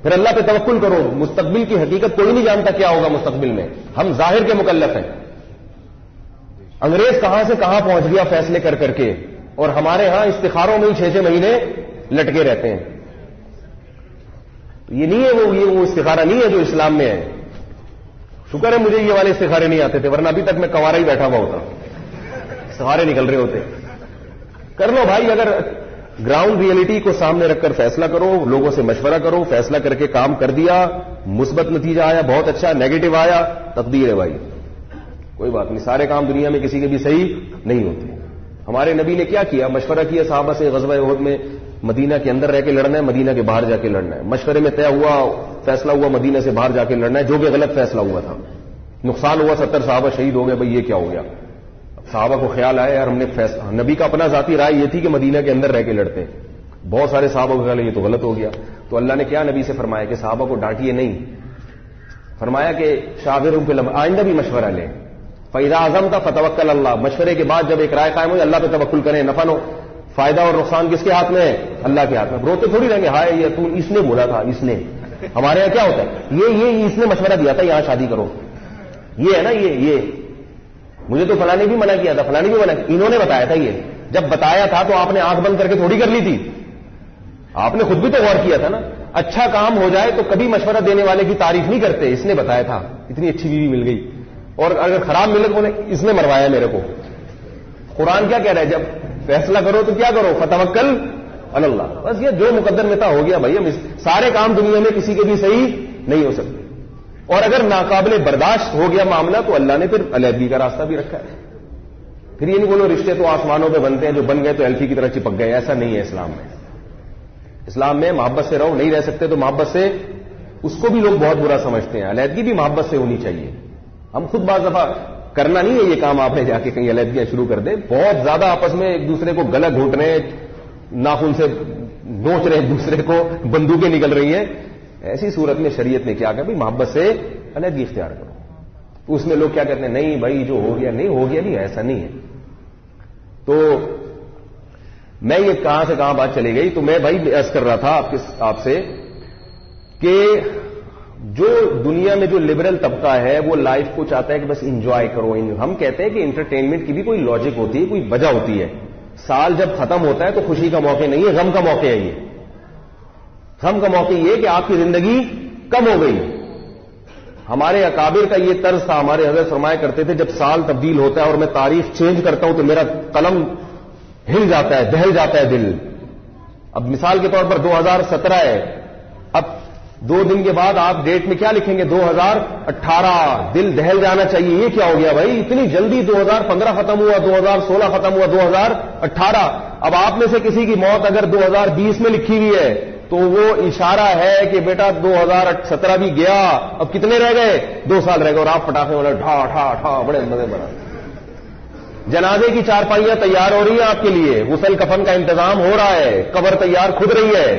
پھر اللہ پہ توکل کرو. مستقبل کی حقیقت کوئی نہیں جانتا کیا ہوگا مستقبل میں. ہم ظاہر کے مکلف ہیں. انگریز کہاں سے کہاں پہنچ گیا فیصلے کر کر کے، اور ہمارے ہاں استخاروں میں ہی 6 مہینے لٹکے رہتے ہیں. یہ نہیں ہے وہ استخارہ نہیں ہے جو اسلام میں ہے. شکر ہے مجھے یہ والے استخارے نہیں آتے تھے، ورنہ ابھی تک میں کنوارا ہی بیٹھا ہوا ہوتا. استخارے نکل رہے ہوتے. کر لو بھائی. اگر گراؤنڈ ریئلٹی کو سامنے رکھ کر فیصلہ کرو، لوگوں سے مشورہ کرو، فیصلہ کر کے کام کر دیا، مثبت نتیجہ آیا بہت اچھا، نیگیٹو آیا تقدیر ہے بھائی، کوئی بات نہیں. سارے کام دنیا میں کسی کے بھی صحیح نہیں ہوتے. ہمارے نبی نے کیا کیا؟ مشورہ کیا صحابہ سے. غزوہ احد میں مدینہ کے اندر رہ کے لڑنا ہے، مدینہ کے باہر جا کے لڑنا ہے. مشورے میں طے ہوا، فیصلہ ہوا مدینہ سے باہر جا کے لڑنا ہے، جو کہ غلط فیصلہ ہوا تھا. نقصان ہوا، 70 صحابہ شہید ہو گئے. بھائی یہ کیا ہو گیا؟ صحابہ کو خیال آیا یار ہم نے نبی کا اپنا ذاتی رائے یہ تھی کہ مدینہ کے اندر رہ کے لڑتے ہیں. بہت سارے صحابہ کو خیال ہے یہ تو غلط ہو گیا. تو اللہ نے کیا نبی سے فرمایا کہ صحابہ کو ڈانٹیے نہیں. فرمایا کہ شاوروں کے آئندہ بھی مشورہ لیں. فَإِذَا عَزَمْتَ فَتَوَكَّلْ عَلَى اللَّهِ. مشورے کے بعد جب ایک رائے قائم ہوئی اللہ پہ توکل کریں. نفع فائدہ اور نقصان کس کے ہاتھ میں ہے؟ اللہ کے ہاتھ میں. روتے تھوڑی رہیں گے ہائے یہ تو اس نے بولا تھا، اس نے. ہمارے یہاں کیا ہوتا ہے؟ یہ اس نے مشورہ دیا تھا یہاں شادی کرو. یہ ہے نا یہ مجھے تو فلاں نے بھی منع کیا تھا، فلاں نے بھی منع کیا. انہوں نے بتایا تھا. یہ جب بتایا تھا تو آپ نے آنکھ بند کر کے تھوڑی کر لی تھی. آپ نے خود بھی تو غور کیا تھا نا. اچھا کام ہو جائے تو کبھی مشورہ دینے والے کی تعریف نہیں کرتے. اس نے بتایا تھا، اتنی اچھی بیوی مل گئی. اور اگر خراب ملے تو اس نے مروایا میرے کو. قرآن کیا کہہ رہا ہے؟ جب فیصلہ کرو تو کیا کرو؟ فتوکل علی اللہ. بس یہ جو مقدر میں تھا ہو گیا بھائی. سارے کام دنیا میں کسی کے بھی صحیح نہیں ہو سکتے. اور اگر ناقابل برداشت ہو گیا معاملہ تو اللہ نے پھر علیحدگی کا راستہ بھی رکھا ہے. پھر یہ نہیں بولو رشتے تو آسمانوں پہ بنتے ہیں، جو بن گئے تو ایلفی کی طرح چپک گئے. ایسا نہیں ہے اسلام میں. اسلام میں محبت سے رہو. نہیں رہ سکتے تو محبت سے. اس کو بھی لوگ بہت برا سمجھتے ہیں. علیحدگی بھی محبت سے ہونی چاہیے. ہم خود بعض دفعہ کرنا نہیں ہے یہ کام آپ نے جا کے کہیں علیحدگیاں شروع کر دیں. بہت زیادہ آپس میں ایک دوسرے کو گلا گھونٹ رہے ہیں، ناخن سے نوچ رہے ہیں، ایک دوسرے کو بندوقیں نکل رہی ہیں. ایسی صورت میں شریعت نے کیا کہا؟ بھائی محبت سے علیحدگی اختیار کرو. تو اس میں لوگ کیا کہتے ہیں؟ نہیں بھائی جو ہو گیا نہیں ہو گیا. نہیں ایسا نہیں ہے. تو میں یہ کہاں سے کہاں بات چلی گئی، تو میں بھائی عرض کر رہا تھا آپ سے کہ جو دنیا میں جو لبرل طبقہ ہے وہ لائف کو چاہتا ہے کہ بس انجوائے کرو. ہم کہتے ہیں کہ انٹرٹینمنٹ کی بھی کوئی لاجک ہوتی ہے، کوئی وجہ ہوتی ہے. سال جب ختم ہوتا ہے تو خوشی کا موقع نہیں ہے، غم کا موقع ہے. یہ غم کا موقع یہ کہ آپ کی زندگی کم ہو گئی. ہمارے اکابر کا یہ طرز تھا، ہمارے حضرت فرمایا کرتے تھے جب سال تبدیل ہوتا ہے اور میں تاریخ چینج کرتا ہوں تو میرا قلم ہل جاتا ہے، دہل جاتا ہے دل. اب مثال کے طور پر 2017 ہے، اب 2 دن کے بعد آپ ڈیٹ میں کیا لکھیں گے؟ 2018. دل دہل جانا چاہیے. یہ کیا ہو گیا بھائی؟ اتنی جلدی 2015 ختم ہوا، 2016 ختم ہوا، 2018. اب آپ میں سے کسی کی موت اگر 2020 میں لکھی ہوئی ہے تو وہ اشارہ ہے کہ بیٹا 2017 بھی گیا، اب کتنے رہ گئے؟ 2 سال رہ گئے. اور آپ پٹاخے والے ٹھا ٹھا ٹھا بڑے مزے بنا. جنازے کی 4 پائیاں تیار ہو رہی ہیں آپ کے لیے، غسل کفن کا انتظام ہو رہا ہے، قبر تیار کھد رہی ہے.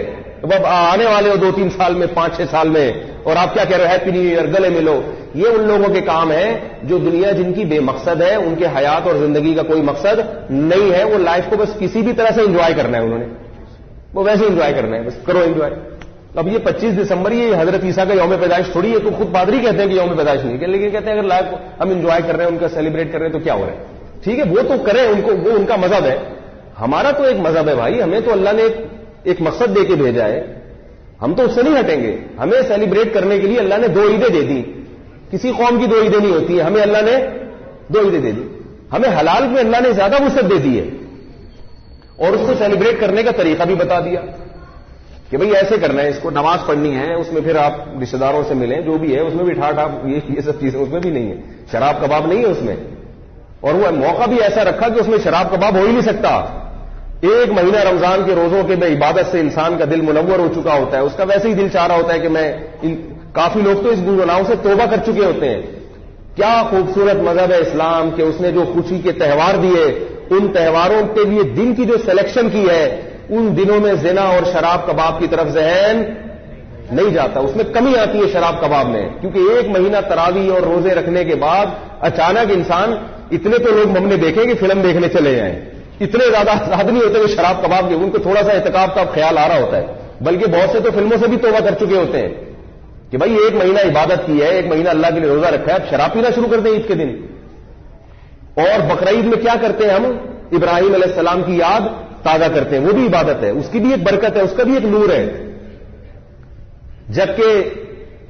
اب آنے والے ہو 2-3 سال میں، 5-6 سال میں، اور آپ کیا کہہ رہے ہو؟ ہیپی نیو ایئر، گلے ملو. یہ ان لوگوں کے کام ہے جو دنیا جن کی بے مقصد ہے، ان کے حیات اور زندگی کا کوئی مقصد نہیں ہے. وہ لائف کو بس کسی بھی طرح سے انجوائے کرنا ہے، انہوں نے وہ ویسے انجوائے کرنا ہے، بس کرو انجوائے. اب یہ 25 دسمبر یہ حضرت عیسیٰ کا یوم پیدائش تھوڑی ہے، تو خود پادری کہتے ہیں کہ یوم پیدائش نہیں ہے، لیکن کہتے ہیں اگر لائف کو ہم انجوائے کر رہے ہیں، ان کا سیلیبریٹ کر رہے ہیں تو کیا ہو رہا ہے؟ ٹھیک ہے، وہ تو کریں، ان کو وہ ان کا مذہب ہے. ہمارا تو ایک مذہب ہے بھائی، ہمیں تو اللہ نے ایک مقصد دے کے بھیجا ہے، ہم تو اس سے نہیں ہٹیں گے. ہمیں سیلیبریٹ کرنے کے لیے اللہ نے 2 عیدیں دے دی. کسی قوم کی 2 عیدیں نہیں ہوتی ہیں، ہمیں اللہ نے 2 عیدیں دے دی. ہمیں حلال میں اللہ نے زیادہ وسعت دے دی ہے، اور اس کو سیلیبریٹ کرنے کا طریقہ بھی بتا دیا کہ بھئی ایسے کرنا ہے، اس کو نماز پڑھنی ہے، اس میں پھر آپ رشتے داروں سے ملیں، جو بھی ہے اس میں بھی ٹھاٹ آپ یہ سب چیزیں اس میں بھی نہیں ہے. شراب کباب نہیں ہے اس میں، اور وہ موقع بھی ایسا رکھا کہ اس میں شراب کباب ہو ہی نہیں سکتا. 1 مہینہ رمضان کے روزوں کے میں عبادت سے انسان کا دل منور ہو چکا ہوتا ہے، اس کا ویسے ہی دل چاہ رہا ہوتا ہے کہ میں کافی لوگ تو اس گناہوں سے توبہ کر چکے ہوتے ہیں. کیا خوبصورت مذہب ہے اسلام کہ اس نے جو خوشی کے تہوار دیے، ان تہواروں کے لیے دن کی جو سلیکشن کی ہے، ان دنوں میں زنا اور شراب کباب کی طرف ذہن نہیں جاتا. اس میں کمی آتی ہے شراب کباب میں، کیونکہ 1 مہینہ تراویح اور روزے رکھنے کے بعد اچانک انسان، اتنے تو لوگ ہم نے دیکھے کہ فلم دیکھنے چلے جائیں، اتنے زیادہ آزاد نہیں ہوتے کہ شراب کباب کے، ان کو تھوڑا سا اعتکاف کا خیال آ رہا ہوتا ہے. بلکہ بہت سے تو فلموں سے بھی توبہ کر چکے ہوتے ہیں کہ بھائی 1 مہینہ عبادت کی ہے، 1 مہینہ اللہ کے لیے روزہ رکھا ہے، اب شراب پینا شروع کر دیں عید کے دن. اور بقرعید میں کیا کرتے ہیں ہم؟ ابراہیم علیہ السلام کی یاد تازہ کرتے ہیں، وہ بھی عبادت ہے، اس کی بھی ایک برکت ہے، اس کا بھی ایک نور ہے. جبکہ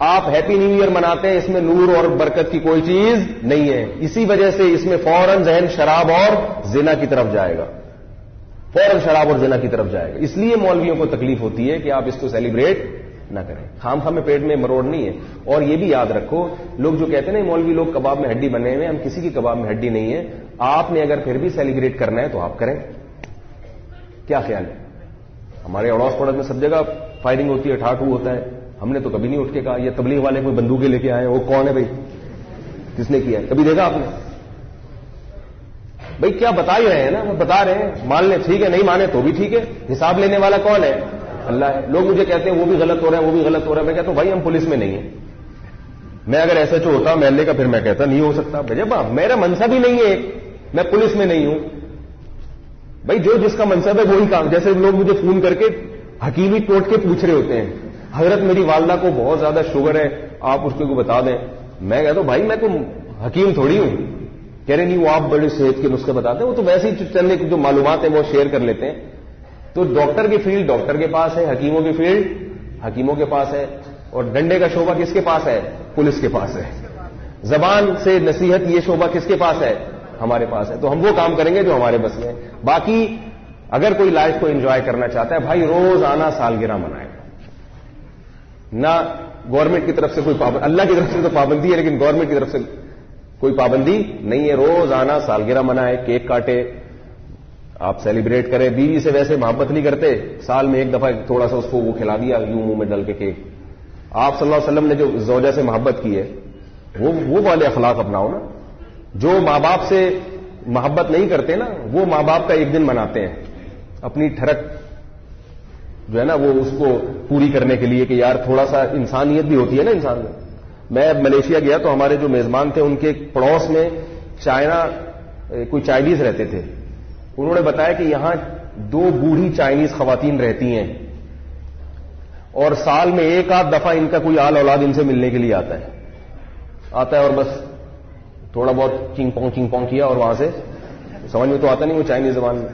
آپ ہیپی نیو ایئر مناتے ہیں، اس میں نور اور برکت کی کوئی چیز نہیں ہے. اسی وجہ سے اس میں فوراً ذہن شراب اور زنا کی طرف جائے گا، فوراً شراب اور زنا کی طرف جائے گا. اس لیے مولویوں کو تکلیف ہوتی ہے کہ آپ اس کو سیلیبریٹ نہ کریں. خام خام میں پیٹ میں مروڑ نہیں ہے. اور یہ بھی یاد رکھو، لوگ جو کہتے ہیں نا مولوی لوگ کباب میں ہڈی بنے ہوئے، ہم کسی کی کباب میں ہڈی نہیں ہے. آپ نے اگر پھر بھی سیلیبریٹ کرنا ہے تو آپ کریں. کیا خیال ہے؟ ہمارے اڑوس پڑوس میں سب جگہ فائرنگ ہوتی ہے، ٹھاٹھو ہوتا ہے، ہم نے تو کبھی نہیں اٹھ کے کہا یہ تبلیغ والے کوئی بندوقیں لے کے آئے، وہ کون ہے بھائی، کس نے کیا ہے؟ کبھی دیکھا آپ نے؟ بھائی کیا بتا ہی رہے ہیں نا، بتا رہے ہیں، مان لیں ٹھیک ہے، نہیں مانے تو بھی ٹھیک ہے. حساب لینے والا کون ہے؟ اللہ ہے. لوگ مجھے کہتے ہیں وہ بھی غلط ہو رہا ہے، وہ بھی غلط ہو رہا ہے. میں کہتا ہوں بھائی ہم پولیس میں نہیں ہیں. میں اگر ایسا جو ہوتا محلے کا، پھر میں کہتا نہیں ہو سکتا. جب میرا منصب ہی نہیں ہے، میں پولیس میں نہیں ہوں. بھائی جو جس کا منصب ہے وہی کام. جیسے لوگ مجھے فون کر کے حکیمی ٹوٹ کے پوچھ رہے ہوتے ہیں، حضرت میری والدہ کو بہت زیادہ شوگر ہے، آپ اس کو بتا دیں. میں کہتا ہوں بھائی میں تو حکیم تھوڑی ہوں. کہہ رہے نہیں وہ آپ بڑے صحت کے نسخے بتاتے ہیں، وہ تو ویسے ہی چلنے کی جو معلومات ہیں وہ شیئر کر لیتے ہیں. تو ڈاکٹر کی فیلڈ ڈاکٹر کے پاس ہے، حکیموں کی فیلڈ حکیموں کے پاس ہے، اور ڈنڈے کا شعبہ کس کے پاس ہے؟ پولیس کے پاس ہے. زبان سے نصیحت یہ شعبہ کس کے پاس ہے؟ ہمارے پاس ہے. تو ہم وہ کام کریں گے جو ہمارے بس میں ہے. باقی اگر کوئی لائف کو انجوائے کرنا چاہتا ہے بھائی روز آنا سالگرہ منائے. نہ گورنمنٹ کی طرف سے کوئی پابندی، اللہ کی طرف سے تو پابندی ہے لیکن گورنمنٹ کی طرف سے کوئی پابندی نہیں ہے. روز آنا سالگرہ منائے، کیک کاٹے، آپ سیلیبریٹ کریں. بیوی سے ویسے محبت نہیں کرتے، سال میں 1 دفعہ تھوڑا سا اس کو وہ کھلا دیا یوں منہ میں ڈل کے کیک. آپ صلی اللہ علیہ وسلم نے جو زوجہ سے محبت کی ہے وہ والے اخلاق اپناؤ نا. جو ماں باپ سے محبت نہیں کرتے نا، وہ ماں باپ کا ایک دن مناتے ہیں اپنی ٹھڑک جو ہے نا وہ اس کو پوری کرنے کے لیے کہ یار تھوڑا سا انسانیت بھی ہوتی ہے نا انسان میں. میں ملیشیا گیا تو ہمارے جو میزبان تھے ان کے پڑوس میں چائنا کوئی چائنیز رہتے تھے. انہوں نے بتایا کہ یہاں 2 بوڑھی چائنیز خواتین رہتی ہیں اور سال میں 1 آدھ دفعہ ان کا کوئی آل اولاد ان سے ملنے کے لیے آتا ہے اور بس تھوڑا بہت چنگ پونگ کیا اور وہاں سے سمجھ میں تو آتا نہیں وہ چائنیز زبان میں.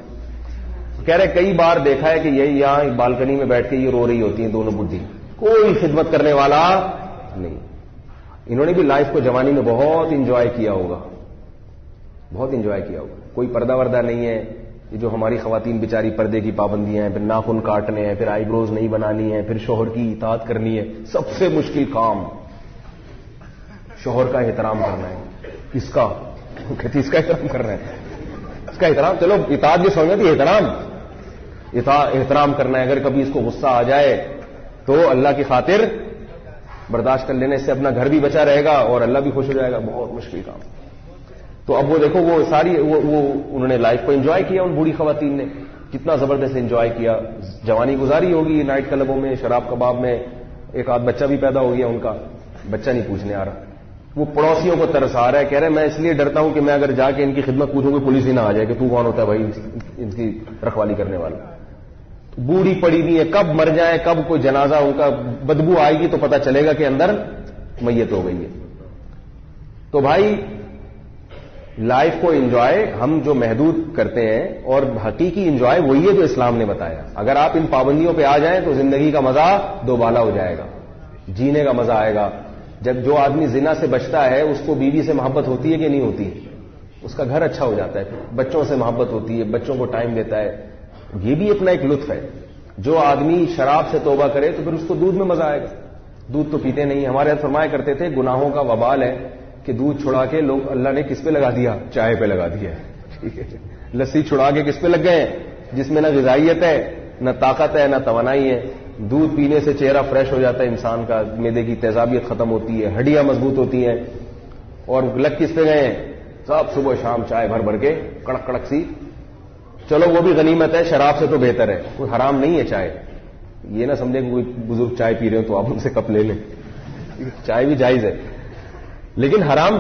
کہہ رہے کئی بار دیکھا ہے کہ یہی یہاں بالکنی میں بیٹھ کے یہ رو رہی ہوتی ہیں دونوں بڈھی, کوئی خدمت کرنے والا نہیں. انہوں نے بھی لائف کو جوانی میں بہت انجوائے کیا ہوگا, بہت انجوائے کیا ہوگا. کوئی پردہ وردہ نہیں ہے, یہ جو ہماری خواتین بیچاری پردے کی پابندیاں ہیں, پھر ناخن کاٹنے ہیں, پھر آئی بروز نہیں بنانی ہے, پھر شوہر کی اطاعت کرنی ہے. سب سے مشکل کام شوہر کا احترام کرنا ہے. کس کا؟ کہتی اس کا احترام کرنا ہے. اس کا احترام, چلو اطاعت بھی سمجھنا تھی, احترام کرنا ہے. اگر کبھی اس کو غصہ آ جائے تو اللہ کی خاطر برداشت کر لینے سے اپنا گھر بھی بچا رہے گا اور اللہ بھی خوش ہو جائے گا. بہت مشکل کام. تو اب وہ دیکھو وہ ساری وہ انہوں نے لائف کو انجوائے کیا, ان بوڑھی خواتین نے کتنا زبردست انجوائے کیا. جوانی گزاری ہوگی نائٹ کلبوں میں, شراب کباب میں. 1 آدھ بچہ بھی پیدا ہو گیا ان کا, بچہ نہیں پوچھنے آ رہا. وہ پڑوسیوں کو ترس آ رہا ہے, کہہ رہے میں اس لیے ڈرتا ہوں کہ میں اگر جا کے ان کی خدمت پوچھوں گی پولیس ہی نہ آ جائے کہ تو کون ہوتا ہے بھائی ان کی رکھوالی کرنے والا. بوڑھی پڑی ہوئی ہے, کب مر جائیں, کب کوئی جنازہ ان کا بدبو آئے گی تو پتہ چلے گا کہ اندر میت ہو گئی ہے. تو بھائی لائف کو انجوائے ہم جو محدود کرتے ہیں, اور حقیقی انجوائے وہی ہے جو اسلام نے بتایا. اگر آپ ان پابندیوں پہ آ جائیں تو زندگی کا مزہ دوبالا ہو جائے گا, جینے کا مزہ آئے گا. جب جو آدمی زنا سے بچتا ہے اس کو بیوی سے محبت ہوتی ہے کہ نہیں ہوتی, اس کا گھر اچھا ہو جاتا ہے, بچوں سے محبت ہوتی ہے, بچوں کو ٹائم دیتا ہے. یہ بھی اپنا ایک لطف ہے. جو آدمی شراب سے توبہ کرے تو پھر اس کو دودھ میں مزہ آئے گا. دودھ تو پیتے نہیں. ہمارے یہاں فرمایا کرتے تھے گناہوں کا وبال ہے کہ دودھ چھڑا کے لوگ اللہ نے کس پہ لگا دیا, چائے پہ لگا دیا. ٹھیک ہے, لسی چھڑا کے کس پہ لگ گئے, جس میں نہ غذائیت ہے, نہ طاقت ہے, نہ توانائی ہے. دودھ پینے سے چہرہ فریش ہو جاتا ہے انسان کا, معدے کی تیزابیت ختم ہوتی ہے, ہڈیاں مضبوط ہوتی ہیں. اور لگ کس پہ گئے ہیں, سب صبح شام چائے بھر کے کڑک کڑک سی. چلو وہ بھی غنیمت ہے, شراب سے تو بہتر ہے, کوئی حرام نہیں ہے چائے. یہ نہ سمجھے کہ کوئی بزرگ چائے پی رہے ہو تو آپ ان سے کپ لے لیں, چائے بھی جائز ہے. لیکن حرام,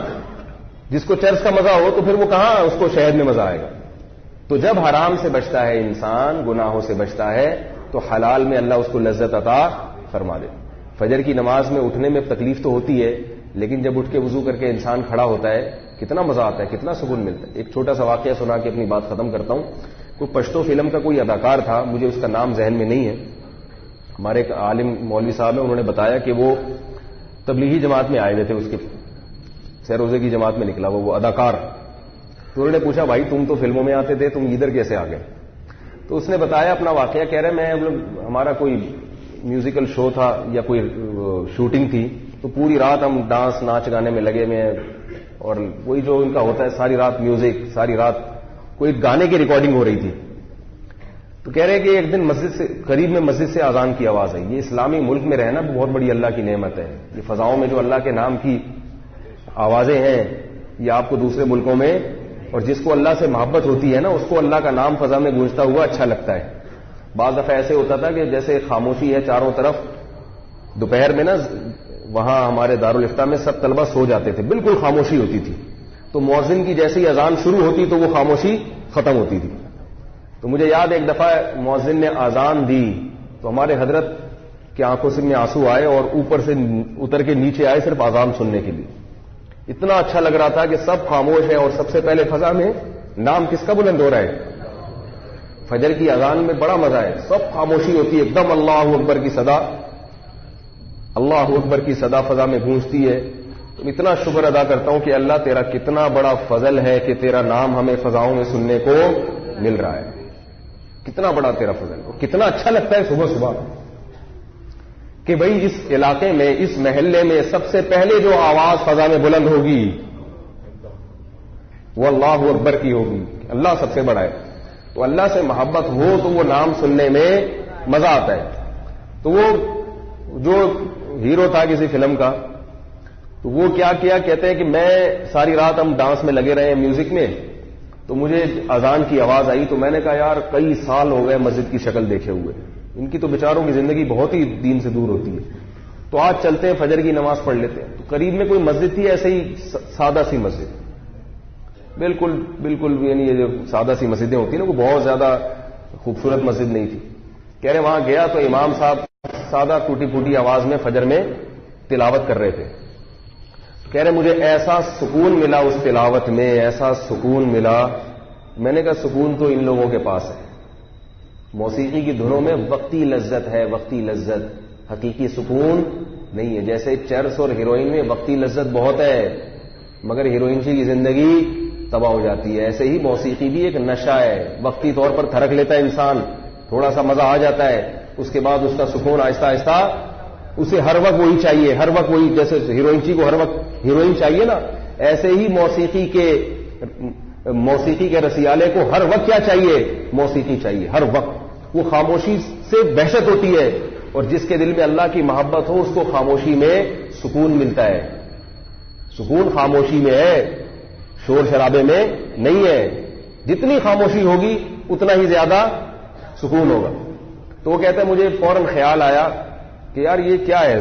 جس کو چرس کا مزہ ہو تو پھر وہ کہاں اس کو شہد میں مزہ آئے گا. تو جب حرام سے بچتا ہے انسان, گناہوں سے بچتا ہے, تو حلال میں اللہ اس کو لذت عطا فرما دے. فجر کی نماز میں اٹھنے میں تکلیف تو ہوتی ہے, لیکن جب اٹھ کے وضو کر کے انسان کھڑا ہوتا ہے کتنا مزہ آتا ہے, کتنا سکون ملتا ہے. ایک چھوٹا سا واقعہ سنا کے اپنی بات ختم کرتا ہوں. کوئی پشتو فلم کا کوئی اداکار تھا, مجھے اس کا نام ذہن میں نہیں ہے. ہمارے ایک عالم مولوی صاحب ہیں, انہوں نے بتایا کہ وہ تبلیغی جماعت میں آئے ہوئے تھے, اس کے سیروزے کی جماعت میں نکلا وہ اداکار. تو انہوں نے پوچھا بھائی تم تو فلموں میں آتے تھے, تم ادھر کیسے آ گئے؟ تو اس نے بتایا اپنا واقعہ. کہہ رہے میں ہمارا کوئی میوزیکل شو تھا یا کوئی شوٹنگ تھی, تو پوری رات ہم ڈانس ناچ گانے میں لگے ہوئے ہیں, اور وہی جو ان کا ہوتا ہے ساری رات میوزک, ساری رات کوئی گانے کی ریکارڈنگ ہو رہی تھی. تو کہہ رہے کہ ایک دن مسجد سے قریب میں مسجد سے اذان کی آواز آئی. یہ اسلامی ملک میں رہنا بہت بڑی اللہ کی نعمت ہے. یہ فضاؤں میں جو اللہ کے نام کی آوازیں ہیں یہ آپ کو دوسرے ملکوں میں, اور جس کو اللہ سے محبت ہوتی ہے نا اس کو اللہ کا نام فضا میں گونجتا ہوا اچھا لگتا ہے. بعض دفعہ ایسے ہوتا تھا کہ جیسے خاموشی ہے چاروں طرف, دوپہر میں نا وہاں ہمارے دارالفتہ میں سب طلبہ سو جاتے تھے, بالکل خاموشی ہوتی تھی. تو مؤذن کی جیسے ہی اذان شروع ہوتی تو وہ خاموشی ختم ہوتی تھی. تو مجھے یاد ایک دفعہ مؤذن نے اذان دی تو ہمارے حضرت کی آنکھوں سے میں آنسو آئے اور اوپر سے اتر کے نیچے آئے صرف اذان سننے کے لیے. اتنا اچھا لگ رہا تھا کہ سب خاموش ہیں اور سب سے پہلے فضا میں نام کس کا بلند ہو رہا ہے. فجر کی اذان میں بڑا مزہ ہے, سب خاموشی ہوتی ہے, ایک دم اللہ اکبر کی صدا, اللہ اکبر کی صدا فضا میں گونجتی ہے. تو اتنا شکر ادا کرتا ہوں کہ اللہ تیرا کتنا بڑا فضل ہے کہ تیرا نام ہمیں فضاؤں میں سننے کو مل رہا ہے. کتنا بڑا تیرا فضل, اور کتنا اچھا لگتا ہے صبح صبح کہ بھئی اس علاقے میں, اس محلے میں سب سے پہلے جو آواز فضا میں بلند ہوگی وہ اللہ اکبر کی ہوگی. اللہ سب سے بڑا ہے. تو اللہ سے محبت ہو تو وہ نام سننے میں مزہ آتا ہے. تو وہ جو ہیرو تھا کسی فلم کا, تو وہ کیا کہتے ہیں کہ میں ساری رات ہم ڈانس میں لگے رہے ہیں میوزک میں, تو مجھے اذان کی آواز آئی تو میں نے کہا یار کئی سال ہو گئے مسجد کی شکل دیکھے ہوئے, ان کی تو بیچاروں کی زندگی بہت ہی دین سے دور ہوتی ہے, تو آج چلتے ہیں فجر کی نماز پڑھ لیتے ہیں. تو قریب میں کوئی مسجد تھی ایسے ہی سادہ سی مسجد, بالکل یعنی یہ جو سادہ سی مسجدیں ہوتی ہیں نا، وہ بہت زیادہ خوبصورت مسجد نہیں تھی. کہہ رہے وہاں گیا تو امام صاحب سادہ ٹوٹی پھوٹی آواز میں فجر میں تلاوت کر رہے تھے. کہہ رہے مجھے ایسا سکون ملا اس تلاوت میں، ایسا سکون ملا. میں نے کہا سکون تو ان لوگوں کے پاس ہے. موسیقی کی دھنوں میں وقتی لذت ہے، وقتی لذت، حقیقی سکون نہیں ہے. جیسے چرس اور ہیروئن میں وقتی لذت بہت ہے مگر ہیروئن کی زندگی تباہ ہو جاتی ہے، ایسے ہی موسیقی بھی ایک نشہ ہے. وقتی طور پر تھرک لیتا ہے انسان، تھوڑا سا مزہ آ جاتا ہے، اس کے بعد اس کا سکون آہستہ آہستہ اسے ہر وقت وہی چاہیے، ہر وقت وہی. جیسے ہیروئن کو ہر وقت ہیروئن چاہیے نا، ایسے ہی موسیقی کے رسیالے کو ہر وقت کیا چاہیے؟ موسیقی چاہیے ہر وقت. وہ خاموشی سے وحشت ہوتی ہے، اور جس کے دل میں اللہ کی محبت ہو اس کو خاموشی میں سکون ملتا ہے. سکون خاموشی میں ہے، شور شرابے میں نہیں ہے. جتنی خاموشی ہوگی اتنا ہی زیادہ سکون ہوگا. تو وہ کہتا ہے مجھے فوراً خیال آیا کہ یار یہ کیا ہے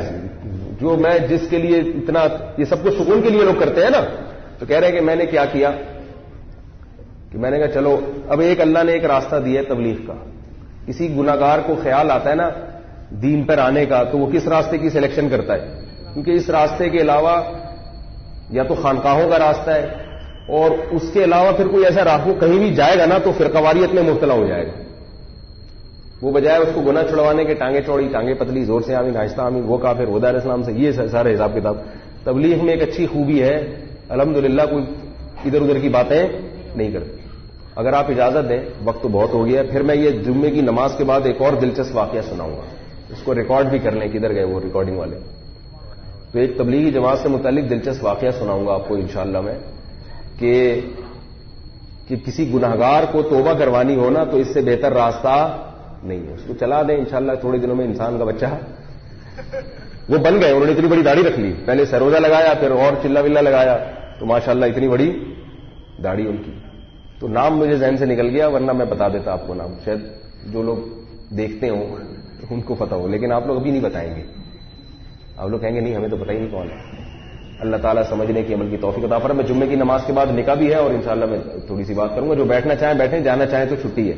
جو میں جس کے لیے اتنا، یہ سب کچھ سکون کے لیے لوگ کرتے ہیں نا. تو کہہ رہے ہیں کہ میں نے کیا کیا کہ میں نے کہا چلو اب ایک اللہ نے ایک راستہ دیا ہے تبلیغ کا. کسی گناہگار کو خیال آتا ہے نا دین پر آنے کا تو وہ کس راستے کی سلیکشن کرتا ہے، کیونکہ اس راستے کے علاوہ یا تو خانقاہوں کا راستہ ہے، اور اس کے علاوہ پھر کوئی ایسا راستہ کہیں بھی جائے گا نا تو فرقواریت میں مبتلا ہو جائے گا. وہ بجائے اس کو گناہ چھڑوانے کے ٹانگیں چوڑی ٹانگیں پتلی، زور سے آمین آہستہ آمین، وہ کافر وہ دار اسلام سے، یہ سارے حساب کتاب. تبلیغ میں ایک اچھی خوبی ہے الحمدللہ کوئی ادھر ادھر کی باتیں نہیں کرتے. اگر آپ اجازت دیں، وقت تو بہت ہو گیا ہے، پھر میں یہ جمعے کی نماز کے بعد ایک اور دلچسپ واقعہ سناؤں گا، اس کو ریکارڈ بھی کر لیں کدھر گئے وہ ریکارڈنگ والے. تو ایک تبلیغی جماعت سے متعلق دلچسپ واقعہ سناؤں گا آپ کو انشاءاللہ میں کہ کسی گناہگار کو توبہ کروانی ہونا تو اس سے بہتر راستہ نہیں ہے. اس کو چلا دیں انشاءاللہ تھوڑے دنوں میں انسان کا بچہ وہ بن گئے. انہوں نے اتنی بڑی داڑھی رکھ لی، پہلے سروزہ لگایا پھر اور چلا ولا لگایا، تو ماشاءاللہ اتنی بڑی داڑھی ان کی. تو نام مجھے ذہن سے نکل گیا ورنہ میں بتا دیتا آپ کو نام، شاید جو لوگ دیکھتے ہوں ان کو پتا ہو، لیکن آپ لوگ ابھی نہیں بتائیں گے. آپ لوگ کہیں گے نہیں ہمیں تو پتہ ہی نہیں کون ہے. اللہ تعالیٰ سمجھنے کی عمل کی توفیق عطا فرمائے. میں جمعے کی نماز کے بعد نکاح بھی ہے اور انشاءاللہ میں تھوڑی سی بات کروں گا. جو بیٹھنا چاہیں بیٹھیں، جانا چاہیں تو چھٹی ہے.